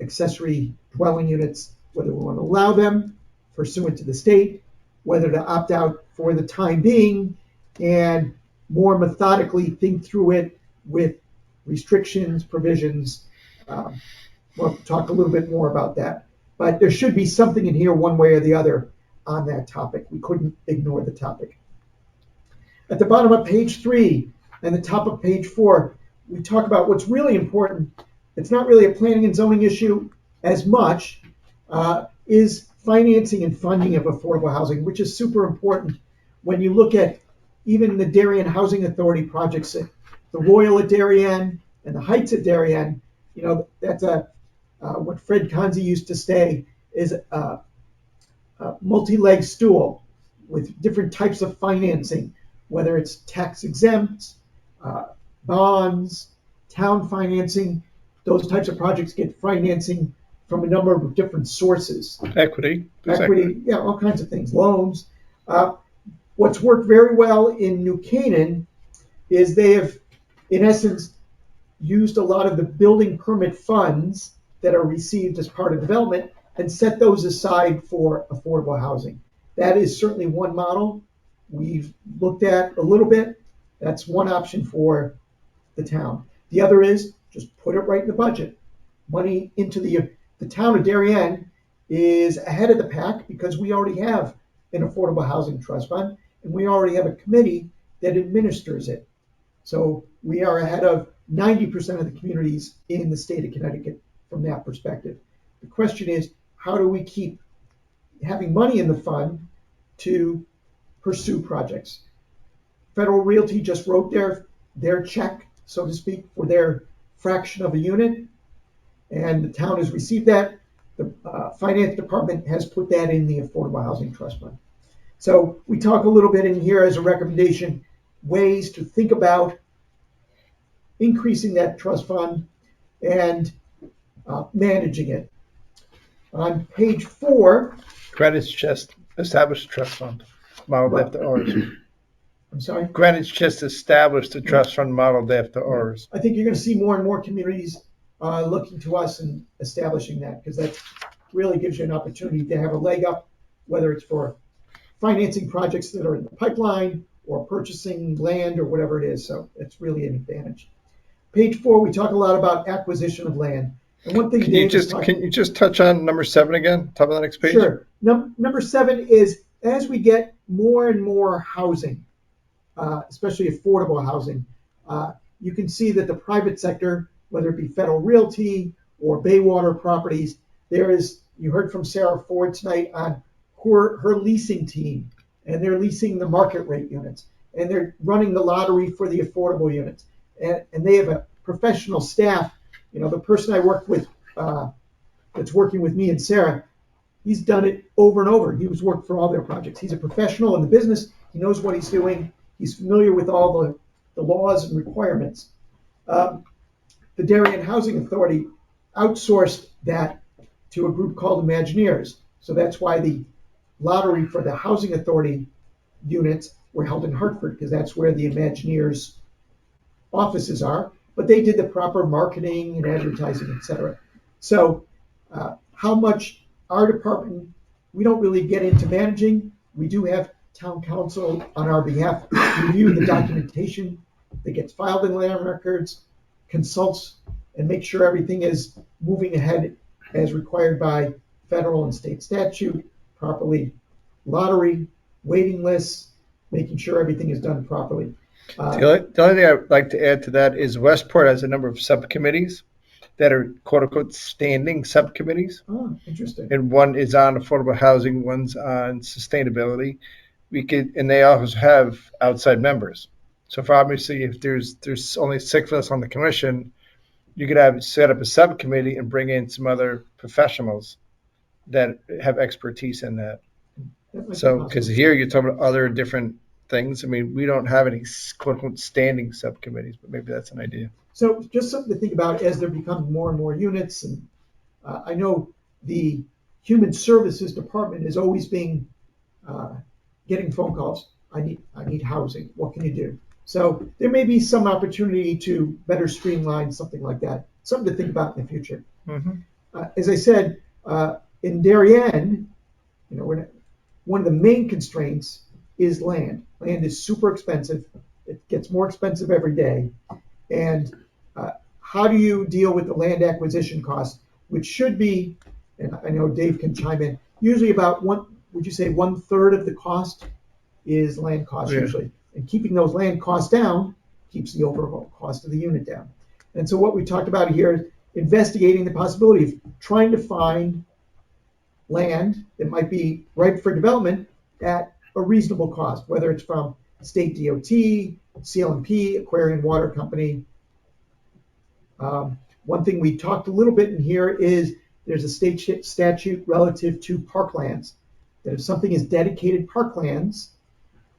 Accessory dwelling units, whether we want to allow them pursuant to the state, whether to opt out for the time being, and more methodically think through it with restrictions, provisions. We'll talk a little bit more about that. But there should be something in here one way or the other on that topic. We couldn't ignore the topic. At the bottom of page 3 and the top of page 4, we talk about what's really important. It's not really a planning and zoning issue as much, is financing and funding of affordable housing, which is super important when you look at even the Darien Housing Authority projects, the Royle at Darien and the Heights at Darien. You know, that's what Fred Conzi used to say is a multi-leg stool with different types of financing, whether it's tax exempt, bonds, town financing. Those types of projects get financing from a number of different sources. Equity. Yeah, all kinds of things, loans. What's worked very well in New Canaan is they have, in essence, used a lot of the building permit funds that are received as part of development and set those aside for affordable housing. That is certainly one model we've looked at a little bit. That's one option for the town. The other is just put it right in the budget. Money into the town of Darien is ahead of the pack because we already have an affordable housing trust fund and we already have a committee that administers it. So we are ahead of 90% of the communities in the state of Connecticut from that perspective. The question is, how do we keep having money in the fund to pursue projects? Federal Realty just wrote their check, so to speak, for their fraction of a unit, and the town has received that. The finance department has put that in the Affordable Housing Trust Fund. So we talk a little bit in here as a recommendation, ways to think about increasing that trust fund and managing it. On page 4, Greenwich just established a trust fund modeled after ours. I'm sorry? Greenwich just established a trust fund modeled after ours. I think you're going to see more and more communities looking to us and establishing that, because that really gives you an opportunity to have a leg up, whether it's for financing projects that are in the pipeline or purchasing land or whatever it is. So it's really an advantage. Page 4, we talk a lot about acquisition of land. And one thing Can you just touch on number 7 again, top of the next page? Sure. Number 7 is, as we get more and more housing, especially affordable housing, you can see that the private sector, whether it be Federal Realty or Baywater Properties, you heard from Sarah Ford tonight on her leasing team, and they're leasing the market rate units, and they're running the lottery for the affordable units. And they have a professional staff. You know, the person I work with that's working with me and Sarah, he's done it over and over. He's worked for all their projects. He's a professional in the business. He knows what he's doing. He's familiar with all the laws and requirements. The Darien Housing Authority outsourced that to a group called Imagineers. So that's why the lottery for the Housing Authority units were held in Hartford, because that's where the Imagineers offices are. But they did the proper marketing and advertising, et cetera. So how much our department, we don't really get into managing. We do have town council on our behalf review the documentation that gets filed in land records, consults and make sure everything is moving ahead as required by federal and state statute, properly lottery, waiting lists, making sure everything is done properly. The only thing I'd like to add to that is Westport has a number of subcommittees that are quote unquote standing subcommittees. Oh, interesting. And one is on affordable housing, one's on sustainability. And they also have outside members. So if there's only 6 of us on the commission, you could set up a subcommittee and bring in some other professionals that have expertise in that. That might be So, because possible. here you're talking about other different things. I mean, we don't have any quote unquote standing subcommittees, but maybe that's an idea. So just something to think about as there become more and more units. And I know the Human Services Department is always getting phone calls. I need housing. What can you do? So there may be some opportunity to better streamline something like that. Something to think about in the future. As I said, in Darien, one of the main constraints is land. Land is super expensive. It gets more expensive every day. And how do you deal with the land acquisition cost, which should be, and I know Dave can chime in, usually about would you say 1/3 of the cost is land cost usually. And keeping those land costs down keeps the overall cost of the unit down. And so what we talked about here is investigating the possibility of trying to find land that might be ripe for development at a reasonable cost, whether it's from state DOT, CLMP, Aquarian Water Company. One thing we talked a little bit in here is there's a state statute relative to parklands, that if something is dedicated parklands,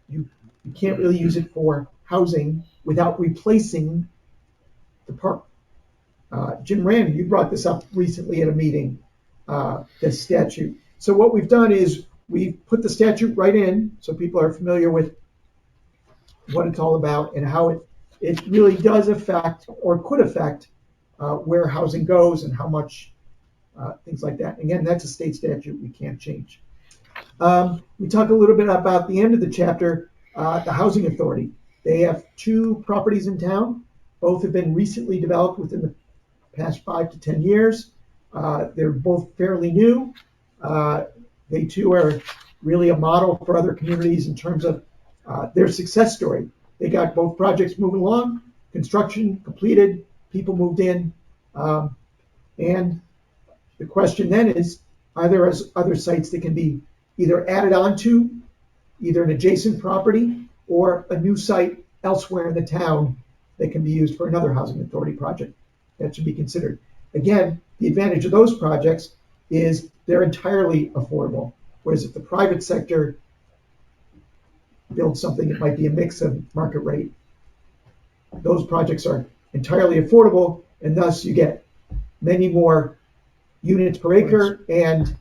you can't really use it for housing without replacing the park. Jim Rand, you brought this up recently at a meeting, this statute. So what we've done is we've put the statute right in so people are familiar with what it's all about and how it really does affect or could affect where housing goes and how much, things like that. Again, that's a state statute we can't change. We talk a little bit about the end of the chapter, the Housing Authority. They have 2 properties in town. Both have been recently developed within the past 5 to 10 years. They're both fairly new. They too are really a model for other communities in terms of their success story. They got both projects moving along, construction completed, people moved in. And the question then is, are there other sites that can be either added onto either an adjacent property or a new site elsewhere in the town that can be used for another housing authority project? That should be considered. Again, the advantage of those projects is they're entirely affordable. Whereas if the private sector builds something, it might be a mix of market rate. Those projects are entirely affordable, and thus you get many more units per acre and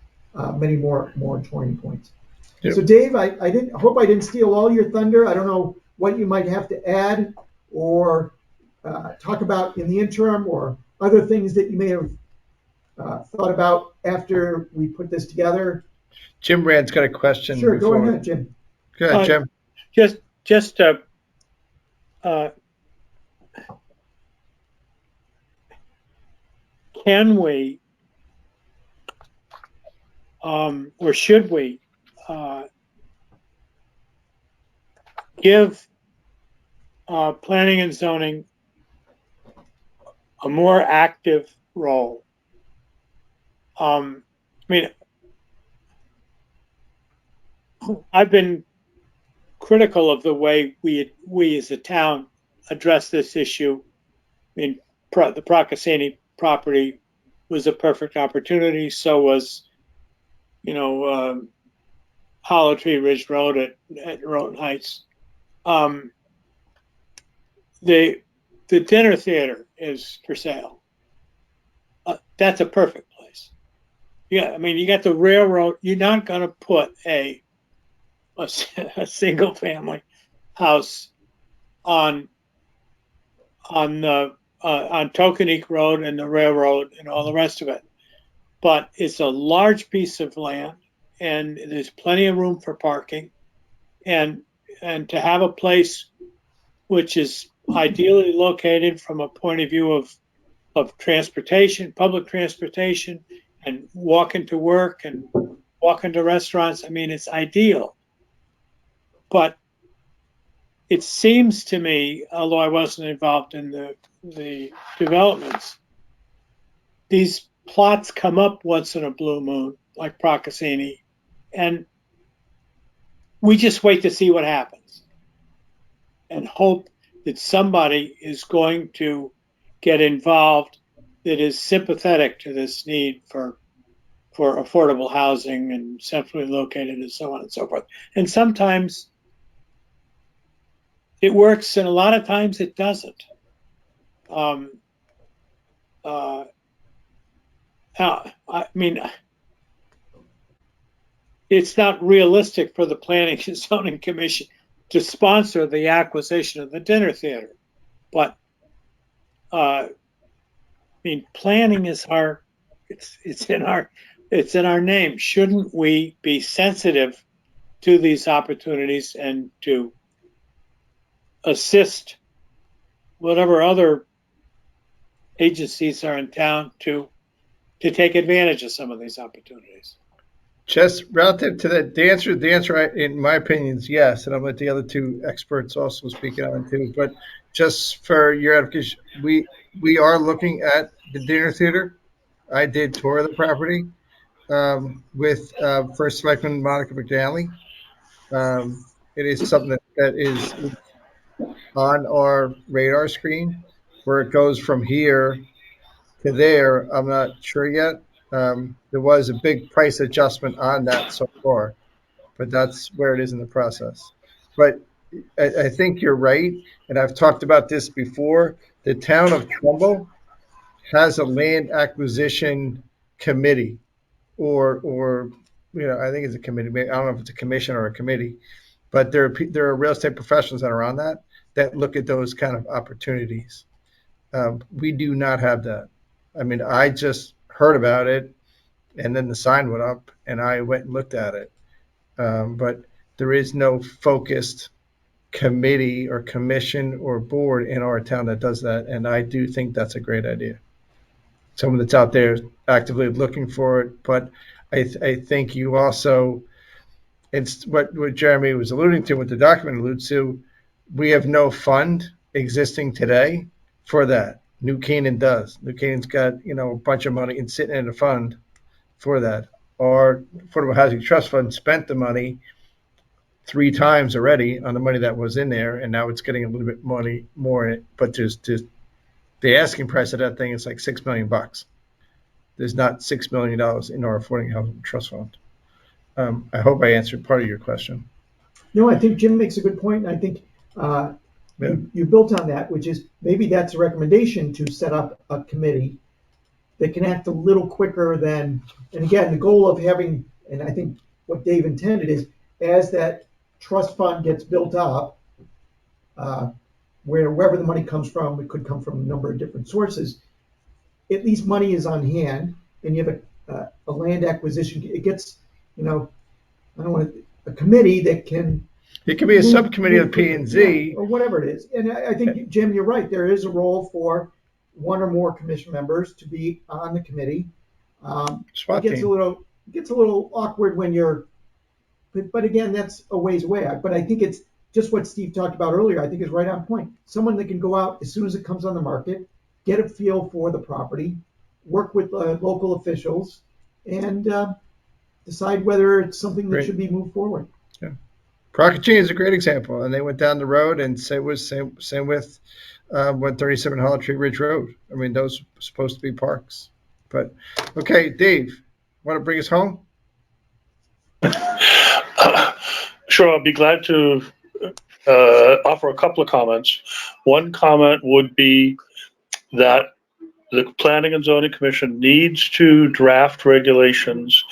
many more moratorium points. Yep. So Dave, I hope I didn't steal all your thunder. I don't know what you might have to add or talk about in the interim, or other things that you may have thought about after we put this together. Jim Rand's got a question. Sure, go ahead, Jim. Go ahead, Jim. Just can we, or should we, give planning and zoning a more active role? I mean, I've been critical of the way we as a town address this issue. I mean, the Procaccini property was a perfect opportunity. So was, Hollow Tree Ridge Road at Roten Heights. The dinner theater is for sale. That's a perfect place. Yeah, I mean, you got the railroad. You're not going to put a single family house on Tokenique Road and the railroad and all the rest of it. But it's a large piece of land, and there's plenty of room for parking, and to have a place which is ideally located from a point of view of transportation, public transportation, and walking to work and walking to restaurants. I mean, it's ideal. But it seems to me, although I wasn't involved in the developments, these plots come up once in a blue moon, like Procaccini, and we just wait to see what happens and hope that somebody is going to get involved that is sympathetic to this need for affordable housing and centrally located and so on and so forth. And sometimes it works, and a lot of times it doesn't. I mean, it's not realistic for the Planning and Zoning Commission to sponsor the acquisition of the dinner theater, but I mean, planning is it's in our name. Shouldn't we be sensitive to these opportunities and to assist whatever other agencies are in town to take advantage of some of these opportunities? Just relative to that, the answer, in my opinion, is yes, and I'll let the other two experts also speak on it too. But just for your edification, we are looking at the dinner theater. I did tour the property with First Selectman Monica McDaniel. It is something that is on our radar screen. Where it goes from here to there, I'm not sure yet. There was a big price adjustment on that so far, but that's where it is in the process. But I think you're right, and I've talked about this before. The town of Trumbull has a land acquisition committee, or I think it's a committee. I don't know if it's a commission or a committee, but there are real estate professionals that are on that look at those kind of opportunities. We do not have that. I mean, I just heard about it, and then the sign went up, and I went and looked at it. But there is no focused committee or commission or board in our town that does that, and I do think that's a great idea. Someone that's out there actively looking for it, but I think you also, it's what Jeremy was alluding to, what the document alludes to, we have no fund existing today for that. New Canaan does. New Canaan's got, a bunch of money and sitting in a fund for that. Our Affordable Housing Trust Fund spent the money 3 times already on the money that was in there, and now it's getting a little bit more in it. But there's the asking price of that thing is like $6 million. There's not $6 million in our Affordable Housing Trust Fund. I hope I answered part of your question. No, I think Jim makes a good point, and I think you built on that, which is maybe that's a recommendation to set up a committee that can act a little quicker than, and again, the goal of having, and I think what Dave intended is, as that trust fund gets built up, wherever the money comes from, it could come from a number of different sources, at least money is on hand, and you have a land acquisition, it gets, I don't want a committee that can. It could be a subcommittee of P&Z. Or whatever it is. And I think, Jim, you're right. There is a role for one or more commission members to be on the committee. It gets a little awkward when you're, but again, that's a ways away. But I think it's just what Steve talked about earlier. I think is right on point. Someone that can go out as soon as it comes on the market, get a feel for the property, work with local officials, and decide whether it's something that should be moved forward. Yeah. Procaccini is a great example, and they went down the road, and same with 137 Hollow Tree Ridge Road. I mean, those were supposed to be parks. But okay, Dave, want to bring us home? Sure, I'll be glad to offer a couple of comments. One comment would be that the Planning and Zoning Commission needs to draft regulations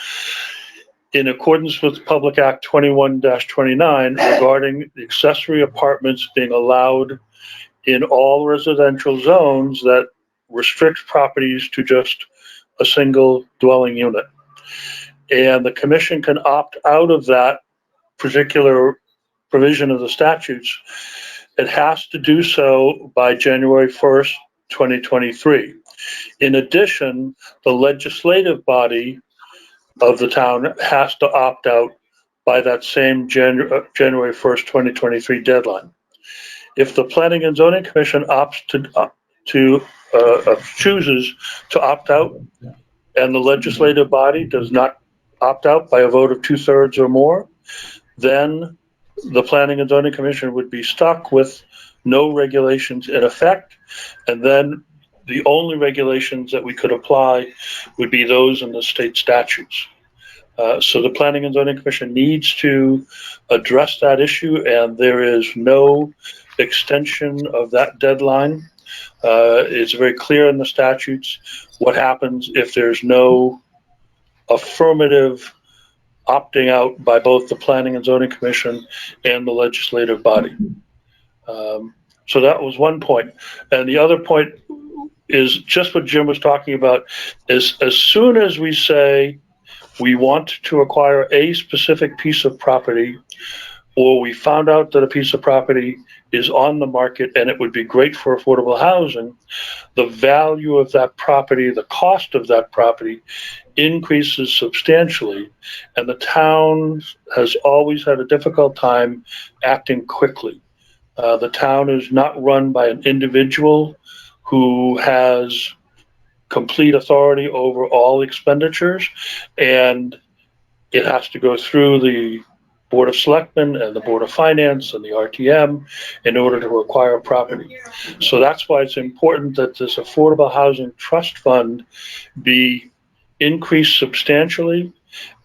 in accordance with Public Act 21-29 regarding the accessory apartments being allowed in all residential zones that restrict properties to just a single dwelling unit. And the commission can opt out of that particular provision of the statutes. It has to do so by January 1st, 2023. In addition, the legislative body of the town has to opt out by that same January 1st, 2023 deadline. If the Planning and Zoning Commission opts chooses to opt out, and the legislative body does not opt out by a vote of 2/3 or more, then the Planning and Zoning Commission would be stuck with no regulations in effect, and then the only regulations that we could apply would be those in the state statutes. So the Planning and Zoning Commission needs to address that issue, and there is no extension of that deadline. It's very clear in the statutes what happens if there's no affirmative opting out by both the Planning and Zoning Commission and the legislative body. So that was one point. And the other point is just what Jim was talking about, is as soon as we say we want to acquire a specific piece of property, or we found out that a piece of property is on the market and it would be great for affordable housing, the value of that property, the cost of that property increases substantially, and the town has always had a difficult time acting quickly. The town is not run by an individual who has complete authority over all expenditures, and it has to go through the Board of Selectmen and the Board of Finance and the RTM in order to acquire property. So that's why it's important that this Affordable Housing Trust Fund be increased substantially,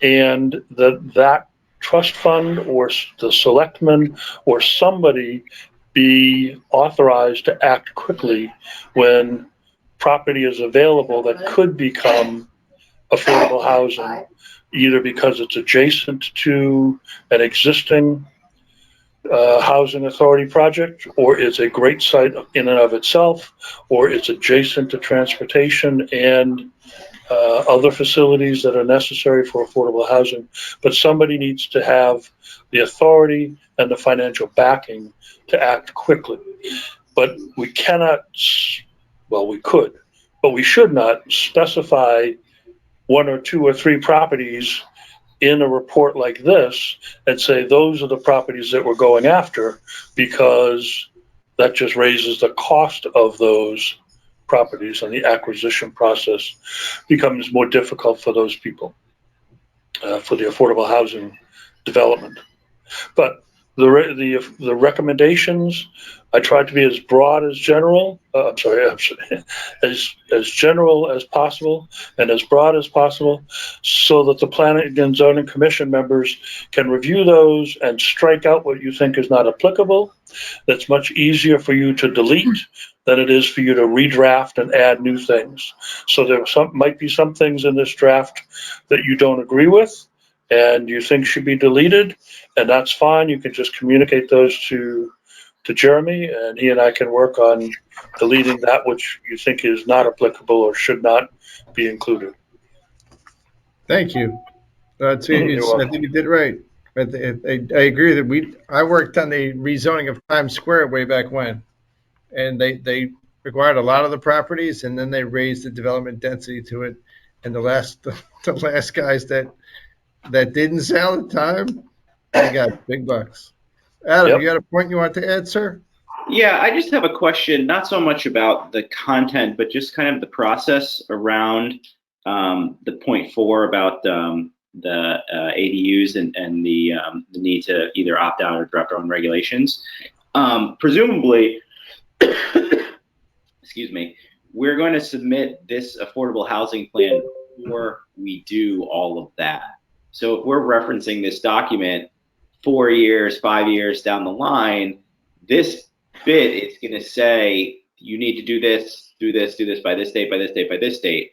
and that trust fund or the selectmen or somebody be authorized to act quickly when property is available that could become affordable housing, either because it's adjacent to an existing housing authority project, or it's a great site in and of itself, or it's adjacent to transportation and other facilities that are necessary for affordable housing. But somebody needs to have the authority and the financial backing to act quickly. But we cannot, well, we could, but we should not specify 1 or 2 or 3 properties in a report like this and say those are the properties that we're going after, because that just raises the cost of those properties, and the acquisition process becomes more difficult for those people, for the affordable housing development. But the recommendations, I tried to be as broad as general. As general as possible and as broad as possible, so that the Planning and Zoning Commission members can review those and strike out what you think is not applicable. That's much easier for you to delete than it is for you to redraft and add new things. So there might be some things in this draft that you don't agree with and you think should be deleted, and that's fine. You can just communicate those to Jeremy, and he and I can work on deleting that which you think is not applicable or should not be included. Thank you. I think you did right. I agree that I worked on the rezoning of Times Square way back when, and they required a lot of the properties, and then they raised the development density to it. And the last guys that didn't sell at the time, they got big bucks. Adam, Yep. You got a point you want to add, sir? Yeah, I just have a question, not so much about the content, but just kind of the process around the point 4 about the ADUs and the need to either opt out or draft our own regulations. Presumably, excuse me, we're going to submit this affordable housing plan before we do all of that. So if we're referencing this document 4 years, 5 years down the line, this bit is going to say you need to do this by this date, by this date, by this date.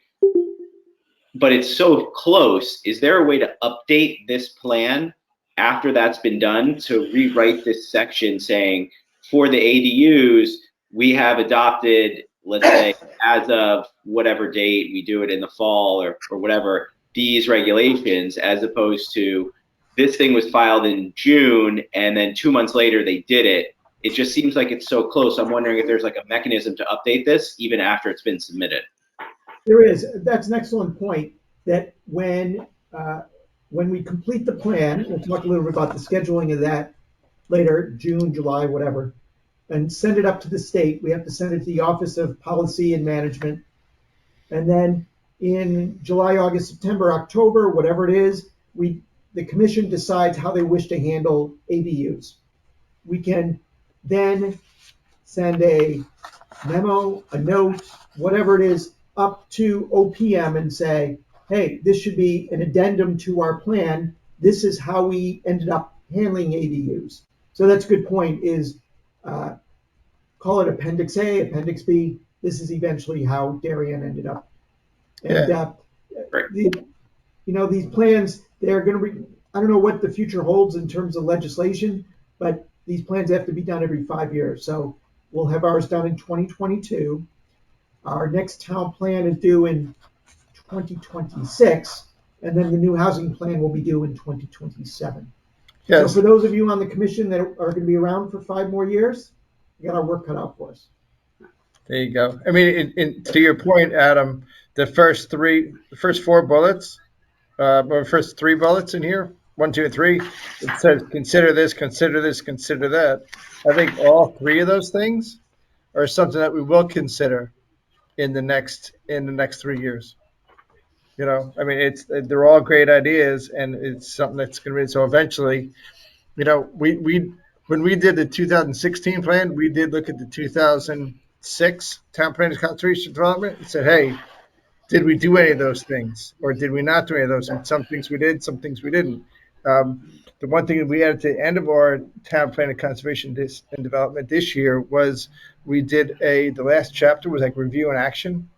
But it's so close. Is there a way to update this plan after that's been done to rewrite this section saying for the ADUs, we have adopted, let's say, as of whatever date, we do it in the fall or whatever, these regulations, as opposed to this thing was filed in June and then 2 months later they did it. It just seems like it's so close. I'm wondering if there's like a mechanism to update this even after it's been submitted. There is. That's an excellent point, that when we complete the plan, we'll talk a little bit about the scheduling of that later, June, July, whatever. and send it up to the state. We have to send it to the Office of Policy and Management. And then in July, August, September, October, whatever it is, the commission decides how they wish to handle ADUs. We can then send a memo, a note, whatever it is, up to OPM and say, hey, this should be an addendum to our plan. This is how we ended up handling ADUs. So that's a good point, is call it Appendix A, Appendix B. This is eventually how Darien ended up. And these plans, they're going to be, I don't know what the future holds in terms of legislation, but these plans have to be done every 5 years. So we'll have ours done in 2022. Our next town plan is due in 2026, and then the new housing plan will be due in 2027. Yes. So for those of you on the commission that are going to be around for 5 more years, we got our work cut out for us. There you go. I mean, to your point, Adam, the first 4 bullets, or first 3 bullets in here, 1, 2, and 3, it says consider this, consider this, consider that. I think all 3 of those things are something that we will consider in the next 3 years. You know, I mean, they're all great ideas, and it's something that's going to be, so eventually, you know, when we did the 2016 plan, we did look at the 2006 town plan of conservation development and said, hey, did we do any of those things, or did we not do any of those? And some things we did, some things we didn't. The one thing that we added to the end of our town plan of conservation and development this year was we did the last chapter was like review and action.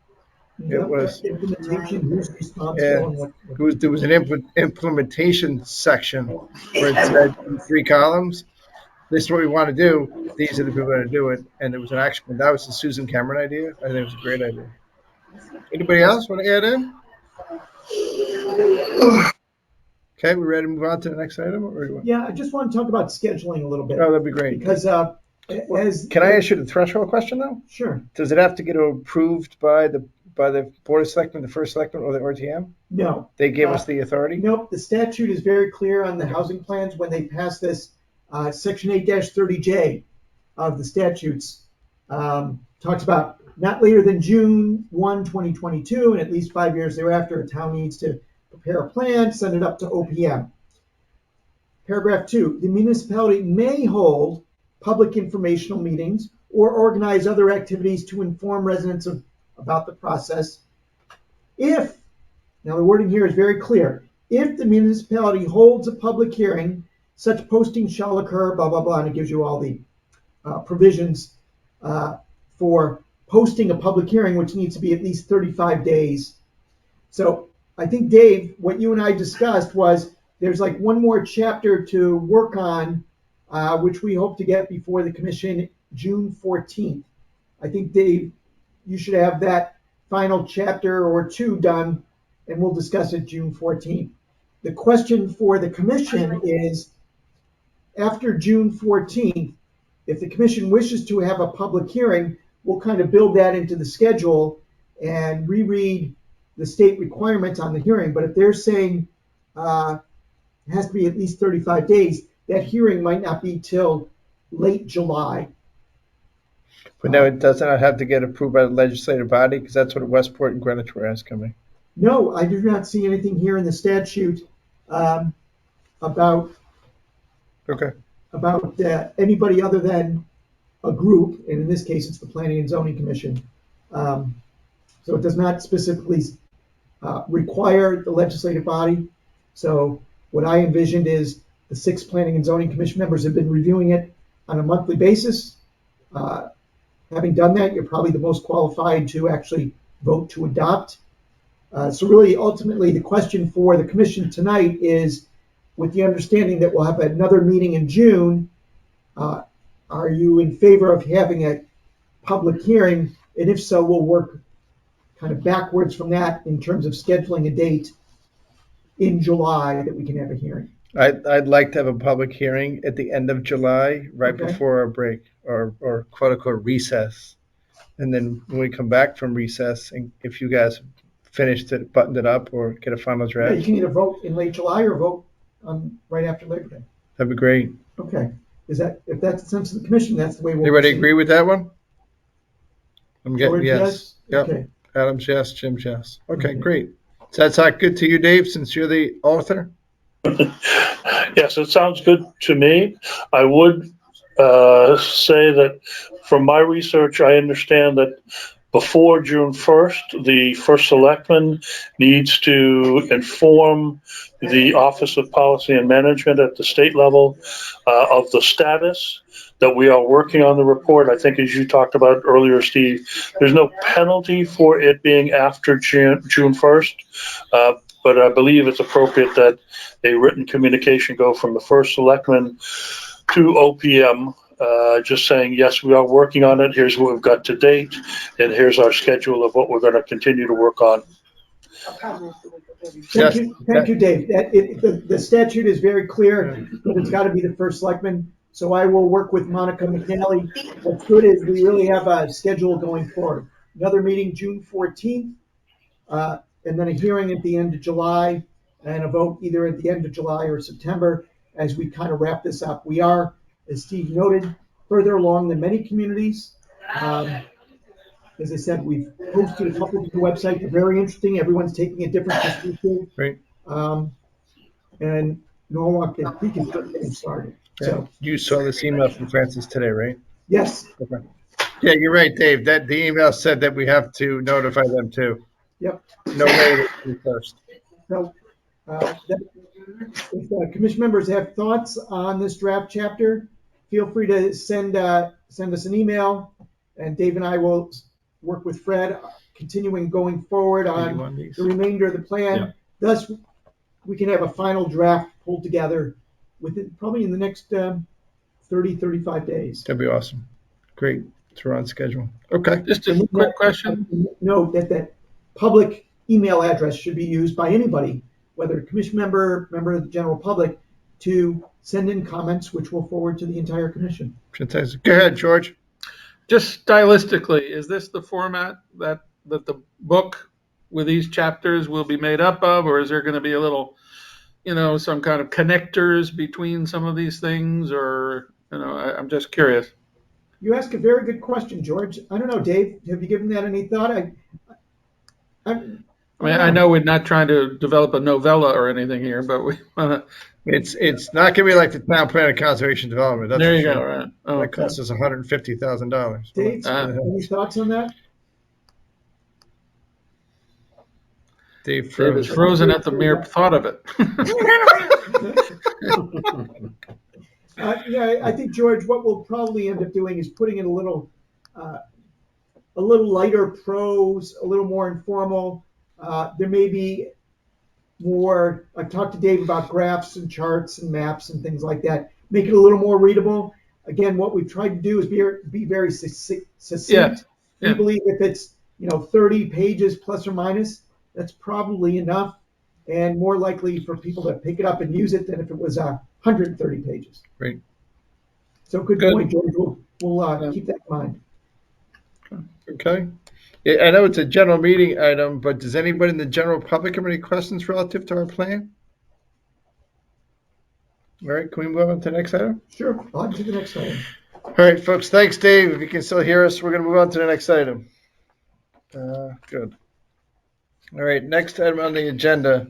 It was implementation, who's responsible, and what. There was an implementation section where it said in 3 columns, this is what we want to do. These are the people that do it. And there was an action. That was the Susan Cameron idea. I think it was a great idea. Anybody else want to add in? Okay, we ready to move on to the next item? Or yeah, I just want to talk about scheduling a little bit. Oh, that'd be great. Because can I ask you the threshold question though? Sure. Does it have to get approved by the Board of Selectmen, the first selectman, or the RTM? No. They gave us the authority? Nope. The statute is very clear on the housing plans when they pass this. Section 8-30J of the statutes talks about not later than June 1, 2022, and at least 5 years thereafter, a town needs to prepare a plan, send it up to OPM. Paragraph 2, the municipality may hold public informational meetings or organize other activities to inform residents about the process if, now the wording here is very clear, if the municipality holds a public hearing, such posting shall occur, blah, blah, blah, and it gives you all the provisions for posting a public hearing, which needs to be at least 35 days. So I think, Dave, what you and I discussed was there's like one more chapter to work on, which we hope to get before the commission June 14th. I think, Dave, you should have that final chapter or 2 done, and we'll discuss it June 14th. The question for the commission is, after June 14th, if the commission wishes to have a public hearing, we'll kind of build that into the schedule and reread the state requirements on the hearing. But if they're saying it has to be at least 35 days, that hearing might not be till late July. But now it does not have to get approved by the legislative body, because that's what Westport and Greenwich were asking me. No, I do not see anything here in the statute about anybody other than a group, and in this case, it's the Planning and Zoning Commission. So it does not specifically require the legislative body. So what I envisioned is the 6 Planning and Zoning Commission members have been reviewing it on a monthly basis. Having done that, you're probably the most qualified to actually vote to adopt. So really, ultimately, the question for the commission tonight is, with the understanding that we'll have another meeting in June, are you in favor of having a public hearing? And if so, we'll work kind of backwards from that in terms of scheduling a date in July that we can have a hearing. I'd like to have a public hearing at the end of July, right before our break, or quote unquote recess. And then when we come back from recess, and if you guys finished it, buttoned it up, or get a final Yeah, draft, you can either vote in late July or vote right after Labor Day. that'd be great. Okay. if that's the sense of the commission, that's the way we'll. Everybody proceed. agree with that one? I'm getting George, yes. Yep. Okay. Adams, yes. Jim's yes. Okay, Okay. great. Does that sound good to you, Dave, since you're the author? Yes, it sounds good to me. I would say that from my research, I understand that before June 1st, the first selectman needs to inform the Office of Policy and Management at the state level of the status that we are working on the report. I think as you talked about earlier, Steve, there's no penalty for it being after June 1st, but I believe it's appropriate that a written communication go from the first selectman to OPM, just saying, yes, we are working on it. Here's what we've got to date, and here's our schedule of what we're going to continue to work on. Thank you, Dave. The statute is very clear that it's got to be the first selectman. So I will work with Monica McNally. What's good is we really have a schedule going forward. Another meeting June 14th, and then a hearing at the end of July, and a vote either at the end of July or September as we kind of wrap this up. We are, as Steve noted, further along than many communities. As I said, we've posted a couple to the website. They're very interesting. Everyone's taking a different perspective. Right. And Norwalk and Creek is just getting started. So You saw this email from Francis today, right? yes, Okay. Yeah, you're right, Dave. That the email said that we have to notify them too. yep. No later than first. So if commission members have thoughts on this draft chapter, feel free to send us an email, and Dave and I will work with Fred, continuing going forward on the remainder of the plan. Yeah. Thus, we can have a final draft pulled together within probably in the next 30, 35 days. That'd be awesome. Great. So we're on schedule. Okay. Just a quick question. Note that public email address should be used by anybody, whether commission member of the general public, to send in comments, which we'll forward to the entire commission. Fantastic. Go ahead, George. Just stylistically, is this the format that the book with these chapters will be made up of, or is there going to be a little, some kind of connectors between some of these things, or, I'm just curious. You ask a very good question, George. I don't know, Dave, have you given that any thought? I know we're not trying to develop a novella or anything here, but we want to. It's not going to be like the town plan of conservation development. That's There you for go, sure. right. Oh, That costs us $150,000. Dave, any thoughts on that? Dave Dave is frozen at the mere thought of it. Yeah, I think, George, what we'll probably end up doing is putting in a little lighter prose, a little more informal. There may be more. I've talked to Dave about graphs and charts and maps and things like that. Make it a little more readable. Again, what we've tried to do is be very succinct. Yeah. We believe if it's 30 pages plus or minus, that's probably enough, and more likely for people to pick it up and use it than if it was 130 pages. Great. So good point, George. We'll keep that in mind. Okay. I know it's a general meeting item, but does anybody in the general public have any questions relative to our plan? All right, can we move on to the next item? Sure. On to the next item. All right, folks, thanks, Dave. If you can still hear us, we're going to move on to the next item. Good. All right, next item on the agenda.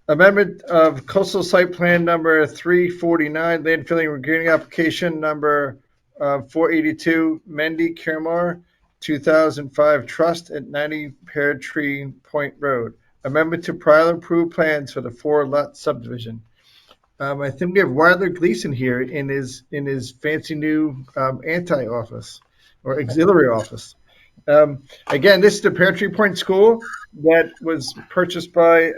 Amendment of coastal site plan number 349, landfilling and greening application number 482, Mendy Kirmar, 2005 Trust at 90 Pear Tree Point Road. Amendment to prior approved plans for the 4-lot subdivision. I think we have Wilder Gleason here in his fancy new anti-office or auxiliary office. Again, this is the Pear Tree Point School that was purchased by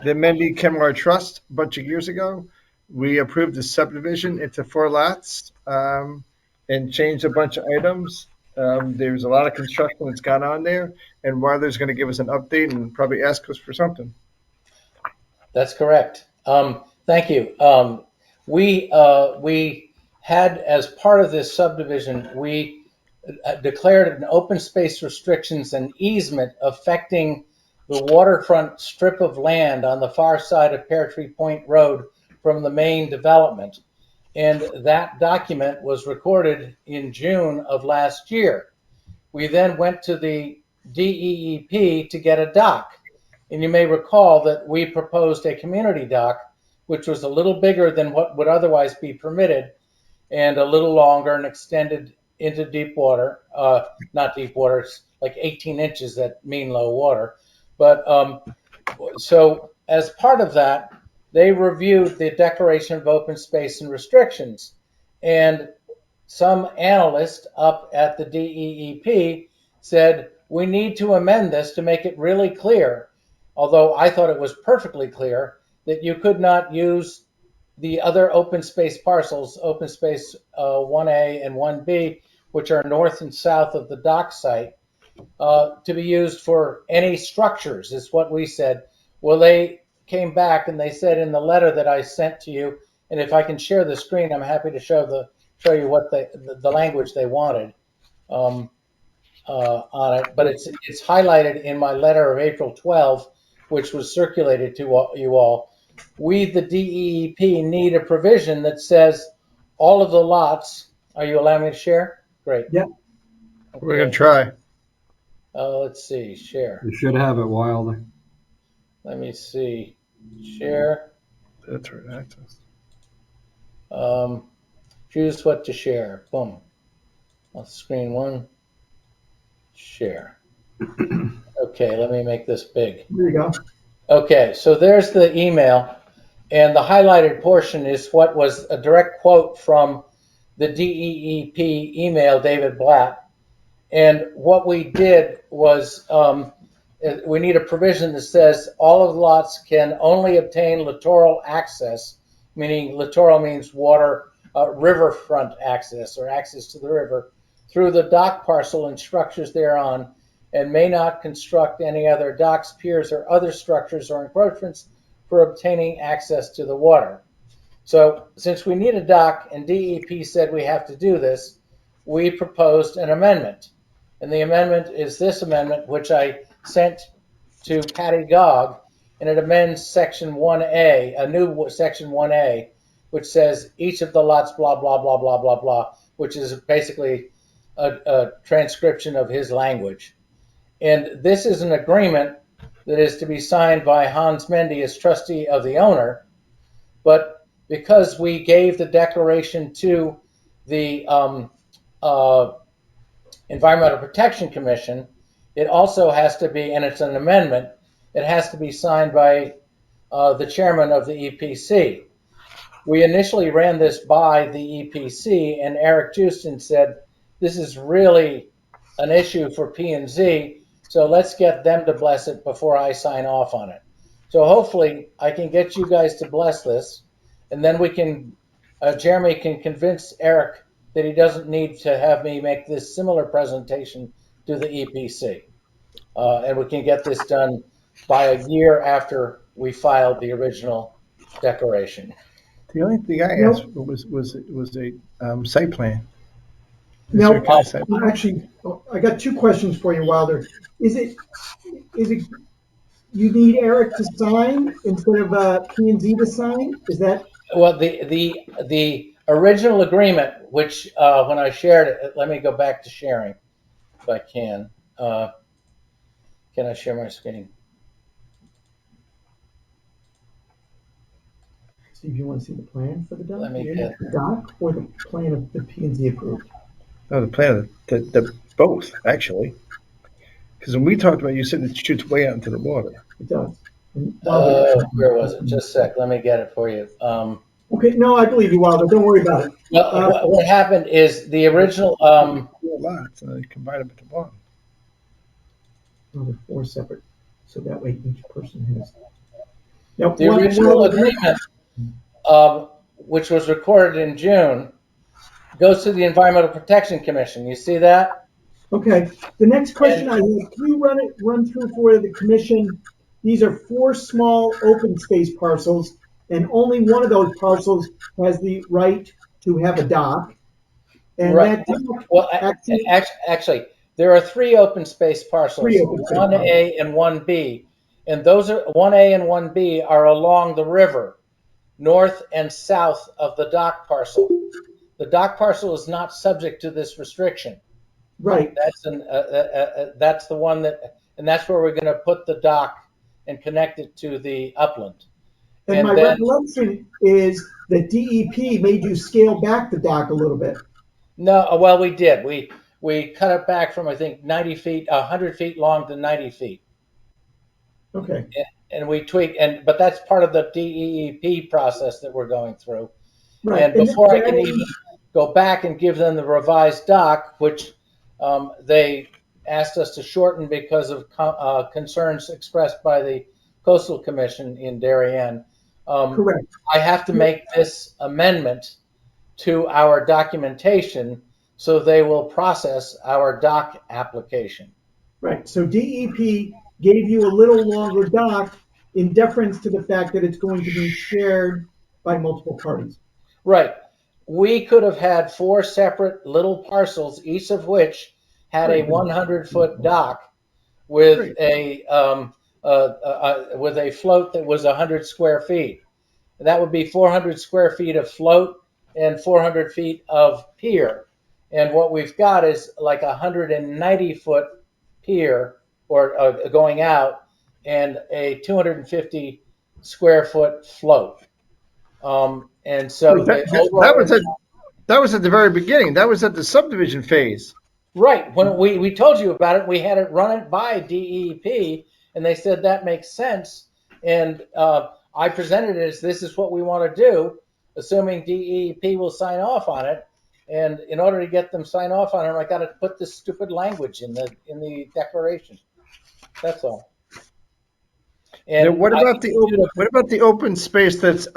the Mendy Kirmar Trust a bunch of years ago. We approved the subdivision into 4 lots and changed a bunch of items. There's a lot of construction that's gone on there, and Wilder's going to give us an update and probably ask us for something. That's correct. Thank you. We had, as part of this subdivision, we declared an open space restrictions and easement affecting the waterfront strip of land on the far side of Pear Tree Point Road from the main development. And that document was recorded in June of last year. We then went to the DEEP to get a dock. And you may recall that we proposed a community dock, which was a little bigger than what would otherwise be permitted and a little longer and extended into deep water. Not deep water, it's like 18 inches that mean low water. But so as part of that, they reviewed the Declaration of Open Space and Restrictions. And some analyst up at the DEEP said, we need to amend this to make it really clear, although I thought it was perfectly clear, that you could not use the other open space parcels, open space 1A and 1B, which are north and south of the dock site, to be used for any structures, is what we said. Well, they came back and they said in the letter that I sent to you, and if I can share the screen, I'm happy to show you what the language they wanted on it. But it's highlighted in my letter of April 12, which was circulated to you all. We, the DEEP, need a provision that says all of the lots. Are you allowing me to share? Great. Yeah. Okay. We're gonna try. Let's see. Share. You should have it, Wilder. Let me see. Share. That's right. Access. Choose what to share. Boom. On screen one. Share. Okay, let me make this big. There you go. Okay, so there's the email, and the highlighted portion is what was a direct quote from the DEEP email, David Blatt. And what we did was we need a provision that says all of the lots can only obtain littoral access, meaning littoral means water, riverfront access or access to the river, through the dock parcel and structures thereon, and may not construct any other docks, piers, or other structures or encroachments for obtaining access to the water. So since we need a dock and DEP said we have to do this, we proposed an amendment. And the amendment is this amendment, which I sent to Patty Gogg, and it amends section 1A, a new section 1A, which says each of the lots, blah, blah, blah, blah, blah, blah, which is basically a transcription of his language. And this is an agreement that is to be signed by Hans Mendy as trustee of the owner. But because we gave the declaration to the Environmental Protection Commission, it also has to be, and it's an amendment, it has to be signed by the chairman of the EPC. We initially ran this by the EPC, and Eric Houston said, this is really an issue for P&Z, so let's get them to bless it before I sign off on it. So hopefully I can get you guys to bless this, and then we can, Jeremy can convince Eric that he doesn't need to have me make this similar presentation to the EPC. And we can get this done by a year after we filed the original declaration. The only thing I asked was a site plan. Now, there a kind of site- actually, I got two questions for you, Wilder. Is it you need Eric to sign instead of P&Z to sign? Is that? Well, the original agreement, which when I shared it, let me go back to sharing if I can. Can I share my screen? Steve, you want to see the plan for the dock? Let me get the dock or the plan of the P&Z approved? No, the plan, the both, actually. Because when we talked about it, you said it shoots way out into the water. It does. Where was it? Just a sec. Let me get it for you. Okay, no, I believe you, Wilder. Don't worry about it. What happened is the original. Four lots, and they combine them into one. No, they're four separate, so that way each person has. Now, The original agreement, which was recorded in June, goes to the Environmental Protection Commission. You see that? Okay. The next question I have, can you run through for the commission? These are four small open space parcels, and only one of those parcels has the right to have a dock. And right. that Well, actually, there are three open space parcels, 1A and 1B, and those are 1A and 1B are along the river. north and south of the dock parcel. The dock parcel is not subject to this restriction. Right. That's the one and that's where we're going to put the dock and connect it to the upland. And my recollection is that DEP made you scale back the dock a little bit. No, well, we did. We cut it back from, I think, 90 feet, 100 feet long to 90 feet. Okay. And we tweaked, but that's part of the DEP process that we're going through. Right. And before I can even go back and give them the revised dock, which they asked us to shorten because of concerns expressed by the Coastal Commission in Darien. Correct. I have to make this amendment to our documentation so they will process our dock application. Right. So DEP gave you a little longer dock in deference to the fact that it's going to be shared by multiple parties. Right. We could have had 4 separate little parcels, each of which had a 100-foot dock with a float that was 100 square feet. That would be 400 square feet of float and 400 feet of pier. And what we've got is like a 190-foot pier or going out and a 250 square foot float. And so that was at the very beginning. That was at the subdivision phase. Right. When we told you about it, we had it run it by DEP, and they said that makes sense. And I presented it as this is what we want to do, assuming DEP will sign off on it. And in order to get them sign off on it, I got to put this stupid language in the declaration. That's all. And what about the open space that's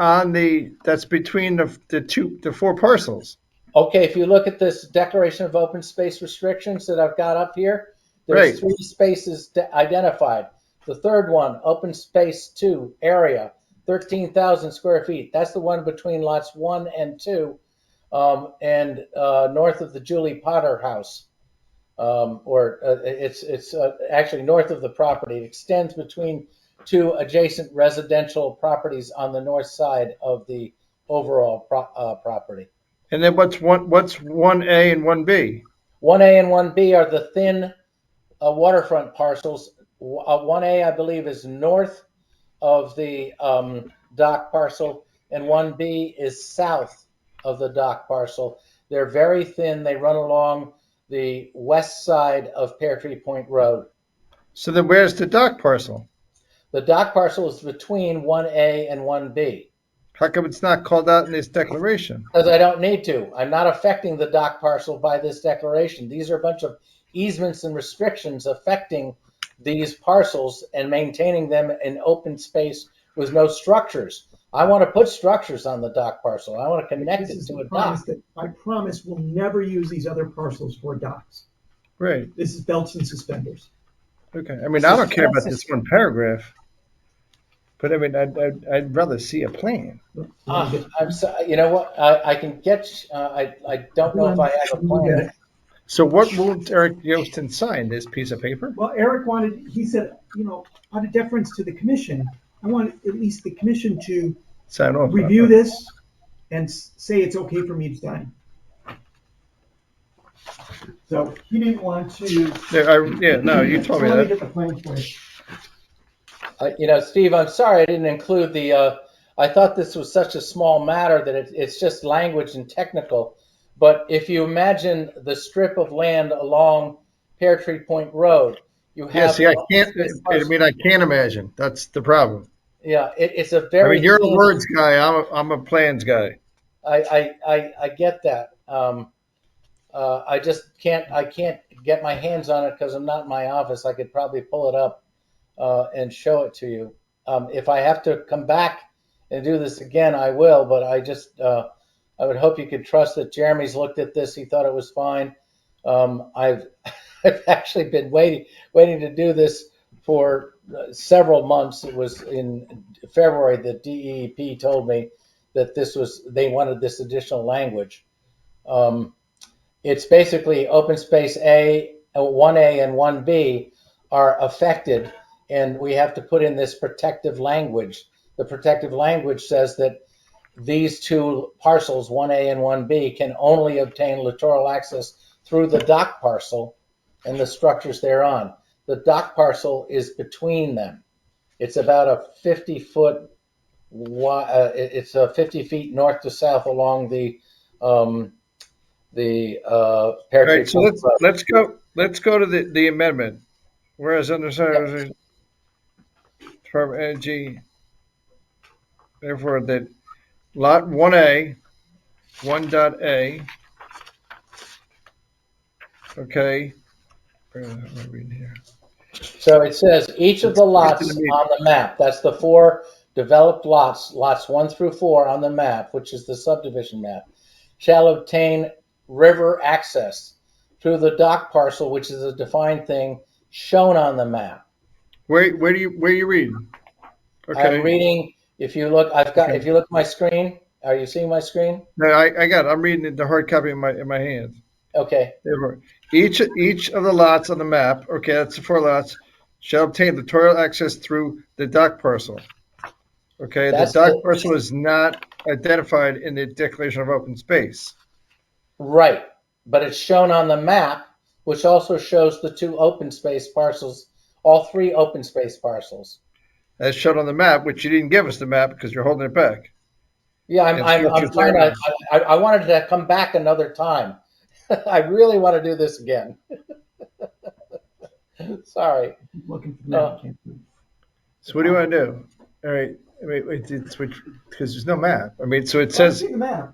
between the 4 parcels? Okay, if you look at this declaration of open space restrictions that I've got up here, there's 3 spaces identified. The third one, open space 2 area, 13,000 square feet. That's the one between lots 1 and 2, and north of the Julie Potter house. It's actually north of the property. It extends between 2 adjacent residential properties on the north side of the overall property. And then what's 1A and 1B? 1A and 1B are the thin waterfront parcels. 1A, I believe, is north of the dock parcel, and 1B is south of the dock parcel. They're very thin. They run along the west side of Pear Tree Point Road. So then where's the dock parcel? The dock parcel is between 1A and 1B. How come it's not called out in this declaration? Because I don't need to. I'm not affecting the dock parcel by this declaration. These are a bunch of easements and restrictions affecting these parcels and maintaining them in open space with no structures. I want to put structures on the dock parcel. I want to connect it to a dock. I promise we'll never use these other parcels for docks. Right. This is belts and suspenders. Okay. I mean, I don't care about this one paragraph. But I mean, I'd rather see a plan. I'm sorry, you know what? I can get. I don't know if I have a plan. So what will Eric Yostin sign? This piece of paper? Well, Eric he said, out of deference to the commission, I want at least the commission to sign off, review this and say it's okay for me to sign. So he didn't want to. You told me that. Get the plan for you. Steve, I'm sorry I didn't include I thought this was such a small matter that it's just language and technical. But if you imagine the strip of land along Pear Tree Point Road, you have. Yeah, see, I can't imagine. That's the problem. Yeah, it's a very. You're a words guy. I'm a plans guy. I get that. I just can't. I can't get my hands on it because I'm not in my office. I could probably pull it up and show it to you. If I have to come back and do this again, I will. But I would hope you could trust that Jeremy's looked at this. He thought it was fine. I've actually been waiting to do this for several months. It was in February that DEP told me that they wanted this additional language. It's basically open space 1A and 1B are affected, and we have to put in this protective language. The protective language says that these two parcels, 1A and 1B, can only obtain littoral access through the dock parcel and the structures thereon. The dock parcel is between them. It's about a 50-foot it's 50 feet north to south along the All right, so let's go to the amendment. Whereas under Department of Energy, therefore that lot 1A, 1.A, okay. Where am I reading here? So it says each of the lots on the map, that's the 4 developed lots, lots 1 through 4 on the map, which is the subdivision map, shall obtain river access through the dock parcel, which is a defined thing shown on the map. Where are you reading? Okay. I'm reading, if you look at my screen, are you seeing my screen? No, I got it. I'm reading the hard copy in my hand. Okay. Each of the lots on the map, okay, that's the 4 lots, shall obtain littoral access through the dock parcel. Okay, the dock parcel is not identified in the Declaration of Open Space. Right, but it's shown on the map, which also shows the 2 open space parcels, all 3 open space parcels. As shown on the map, which you didn't give us the map because you're holding it back. Yeah, I'm trying to. I wanted to come back another time. I really want to do this again. Sorry. Looking for that. So what do you want to do? All right, wait, because there's no map. I mean, so it says. The map.